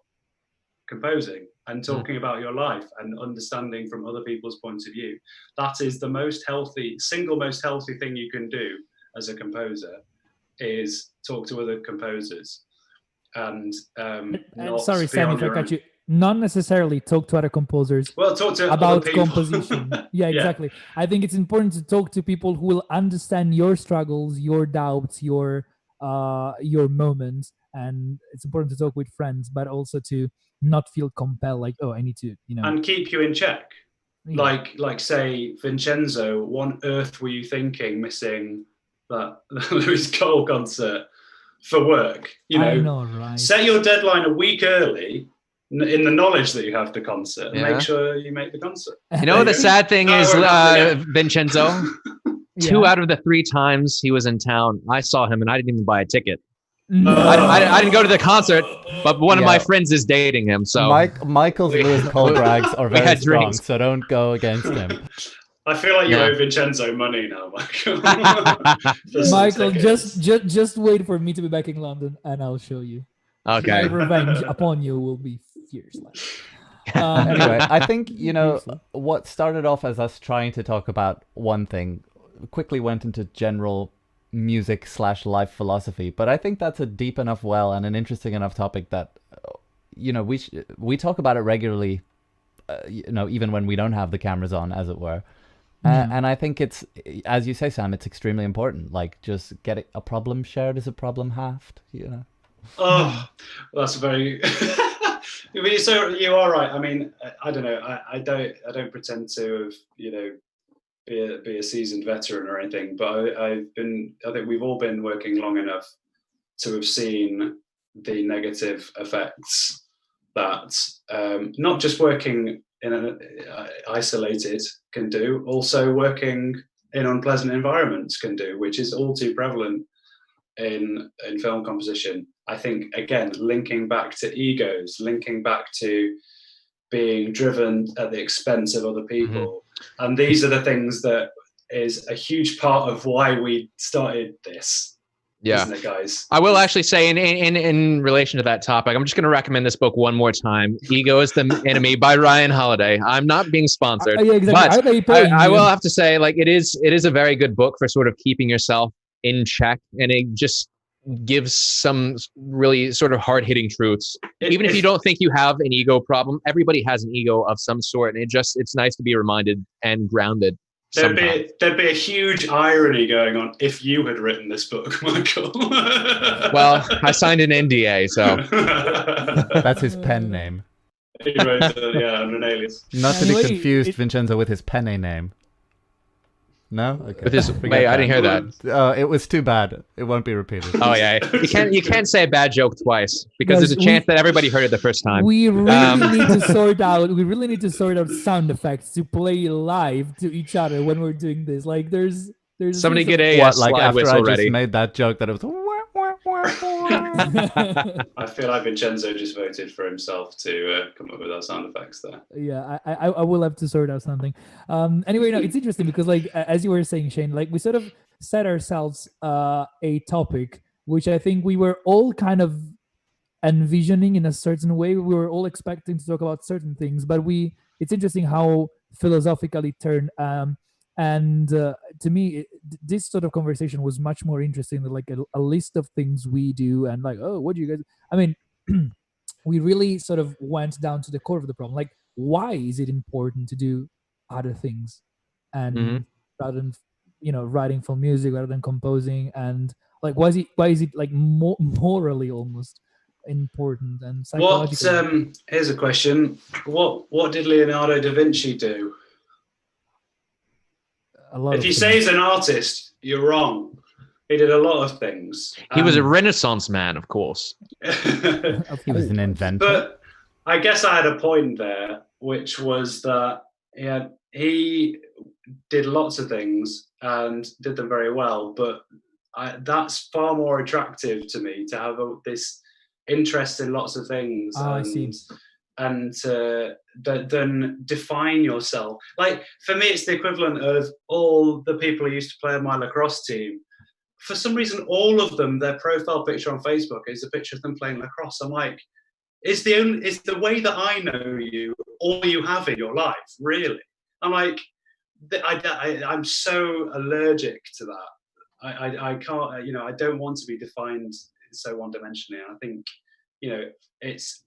composing and talking about your life and understanding from other people's points of view. That is the single most healthy thing you can do as a composer, is talk to other composers. And sorry, Sam, if I cut you. Not necessarily talk to other composers. Well, talk to about other people. Composition. Yeah, exactly. I think it's important to talk to people who will understand your struggles, your doubts, your moments, and it's important to talk with friends, but also to not feel compelled, like, oh, I need to, and keep you in check. Yeah. Like say, Vincenzo, what on earth were you thinking missing that Lewis Cole concert for work? I know, right? Set your deadline a week early, in the knowledge that you have the concert, and make sure you make the concert. The sad thing is, Vincenzo, 2 out of the 3 times he was in town, I saw him and I didn't even buy a ticket. I didn't go to the concert, but one of my friends is dating him. So Michael's Lewis Cole brags are very strong, so don't go against him. I feel like you owe Vincenzo money now, Michael. Michael, just wait for me to be back in London, and I'll show you. Okay. My revenge upon you will be fierce. Anyway, I think, what started off as us trying to talk about one thing quickly went into general music / life philosophy. But I think that's a deep enough well and an interesting enough topic that, we talk about it regularly, even when we don't have the cameras on, as it were. And I think it's, as you say, Sam, it's extremely important. Like, just get a problem shared is a problem halved, Oh, that's very. So you are right. I mean, I don't know. I don't pretend to have be a seasoned veteran or anything. But I think we've all been working long enough to have seen the negative effects that not just working in an isolated can do, also working in unpleasant environments can do, which is all too prevalent in film composition. I think, again, linking back to egos, linking back to being driven at the expense of other people. Mm-hmm. And these are the things that is a huge part of why we started this. Yeah, isn't it, guys? I will actually say in relation to that topic, I'm just going to recommend this book one more time. Ego is the Enemy by Ryan Holiday. I'm not being sponsored, yeah, exactly. But I will have to say, like, it is a very good book for sort of keeping yourself in check, and it just gives some really sort of hard-hitting truths. Even if you don't think you have an ego problem, everybody has an ego of some sort, and it's nice to be reminded and grounded. There'd be a huge irony going on if you had written this book, Michael. Well, I signed an NDA, so that's his pen name. He wrote under an alias. Not to be confused, Vincenzo, with his penne name. No? Okay. Wait, I didn't hear that. It was too bad. It won't be repeated. Oh yeah, you can't say a bad joke twice because there's a chance that everybody heard it the first time. We really need to sort out sound effects to play live to each other when we're doing this. Like there's somebody get a slide after whistle I just ready. made that joke that it was I feel like Vincenzo just voted for himself to come up with our sound effects there. Yeah, I will have to sort out something. Anyway, no, it's interesting because like as you were saying, Shane, like we sort of set ourselves a topic which I think we were all kind of envisioning in a certain way. We were all expecting to talk about certain things, but it's interesting how philosophically turned. And to me, this sort of conversation was much more interesting than like a list of things we do and like, oh, what do you guys? I mean, we really sort of went down to the core of the problem. Like, why is it important to do other things, and rather than writing for music rather than composing, and like why is it like morally almost important and psychologically? Here's a question: what did Leonardo da Vinci do? If you say he's an artist, you're wrong. He did a lot of things. He was a Renaissance man, of course. He was an inventor. But I guess I had a point there, which was that he did lots of things and did them very well. But that's far more attractive to me, to have this interest in lots of things. I see. And then define yourself. Like, for me, it's the equivalent of all the people who used to play on my lacrosse team. For some reason, all of them, their profile picture on Facebook is a picture of them playing lacrosse. I'm like, is the way that I know you all you have in your life, really? I'm like, I'm so allergic to that. I can't, I don't want to be defined so one-dimensionally. And I think, it's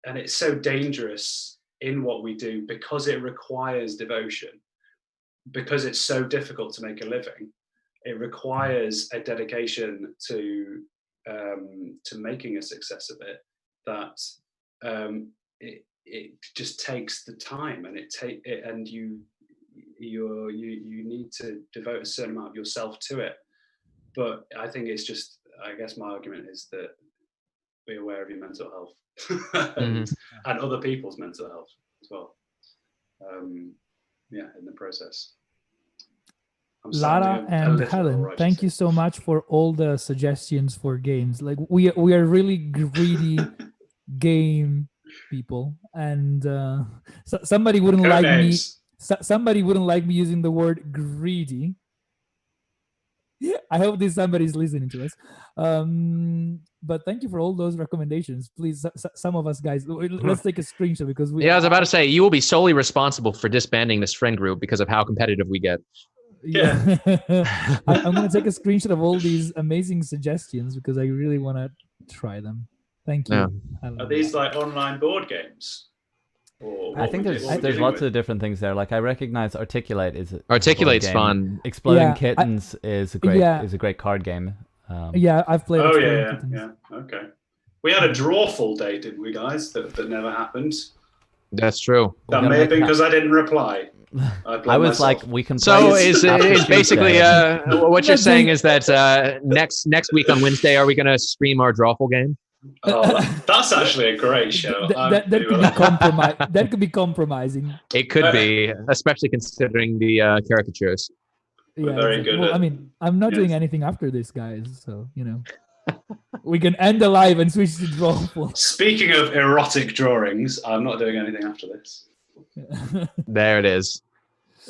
and it's so dangerous in what we do because it requires devotion, because it's so difficult to make a living. It requires a dedication to making a success of it, that it just takes the time, and you need to devote a certain amount of yourself to it. But I think it's just, I guess my argument is that be aware of your mental health and other people's mental health as well. In the process. Lara and Helen, thank you so much for all the suggestions for games. Like we are really greedy game people, and somebody wouldn't like me. Somebody wouldn't like me using the word greedy. I hope this somebody's listening to us. But thank you for all those recommendations. Please, some of us guys, let's take a screenshot because I was about to say, you will be solely responsible for disbanding this friend group because of how competitive we get. Yeah. I'm going to take a screenshot of all these amazing suggestions because I really want to try them. Thank you. Yeah. Are these like online board games? I think there's lots of different things there. Like I recognize Articulate's fun. Exploding Kittens is a great card game. I've played. Oh yeah. Okay. We had a drawful day, didn't we, guys? That never happened. That's true. That may have been because I didn't reply. I was like, we can. So is basically what you're saying is that next week on Wednesday, are we going to stream our drawful game? Oh, that's actually a great show. That could be compromise. That could be compromising. It could be, especially considering the caricatures. Yeah, very good. Well, I mean, I'm not doing anything after this, guys. So we can end the live and switch to drawful. Speaking of erotic drawings, I'm not doing anything after this. There it is.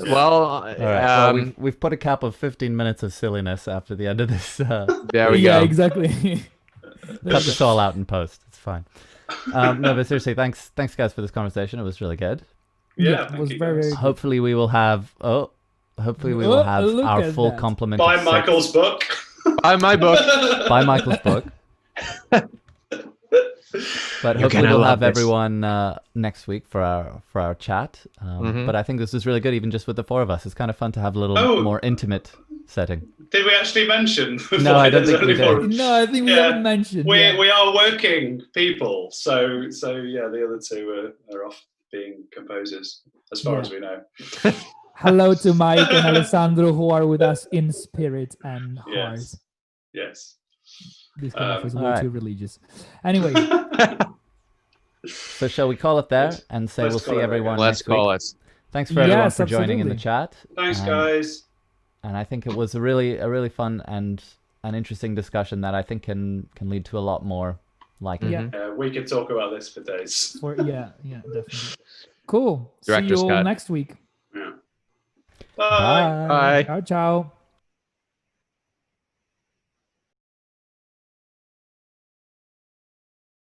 Well, all right. Well, we've put a cap of 15 minutes of silliness after the end of this. There we go. Yeah, exactly. Cut this all out in post. It's fine. No, but seriously, thanks guys for this conversation. It was really good. Yeah, it was very, very good. Hopefully we will have our full complement. Buy Michael's book. Buy my book. Buy Michael's book. But hopefully we'll have everyone next week for our chat. But I think this is really good, even just with the four of us. It's kind of fun to have a little more intimate setting. Did we actually mention? No, I don't think we did. No, I think we haven't mentioned. We are working people, so yeah, the other two are off being composers, as far as we know. Hello to Mike and Alessandro, who are with us in spirit and heart. Yes. This kind is way too religious. Anyway. So shall we call it there and say we'll see everyone Let's next week? call it. Thanks for everyone for joining in the chat. Thanks, guys. And I think it was a really fun and an interesting discussion that I think can lead to a lot more. Like it. Yeah. We could talk about this for days. Yeah, definitely. Cool. Director See you all Scott. next week. Yeah. Bye. Bye. Ciao, ciao.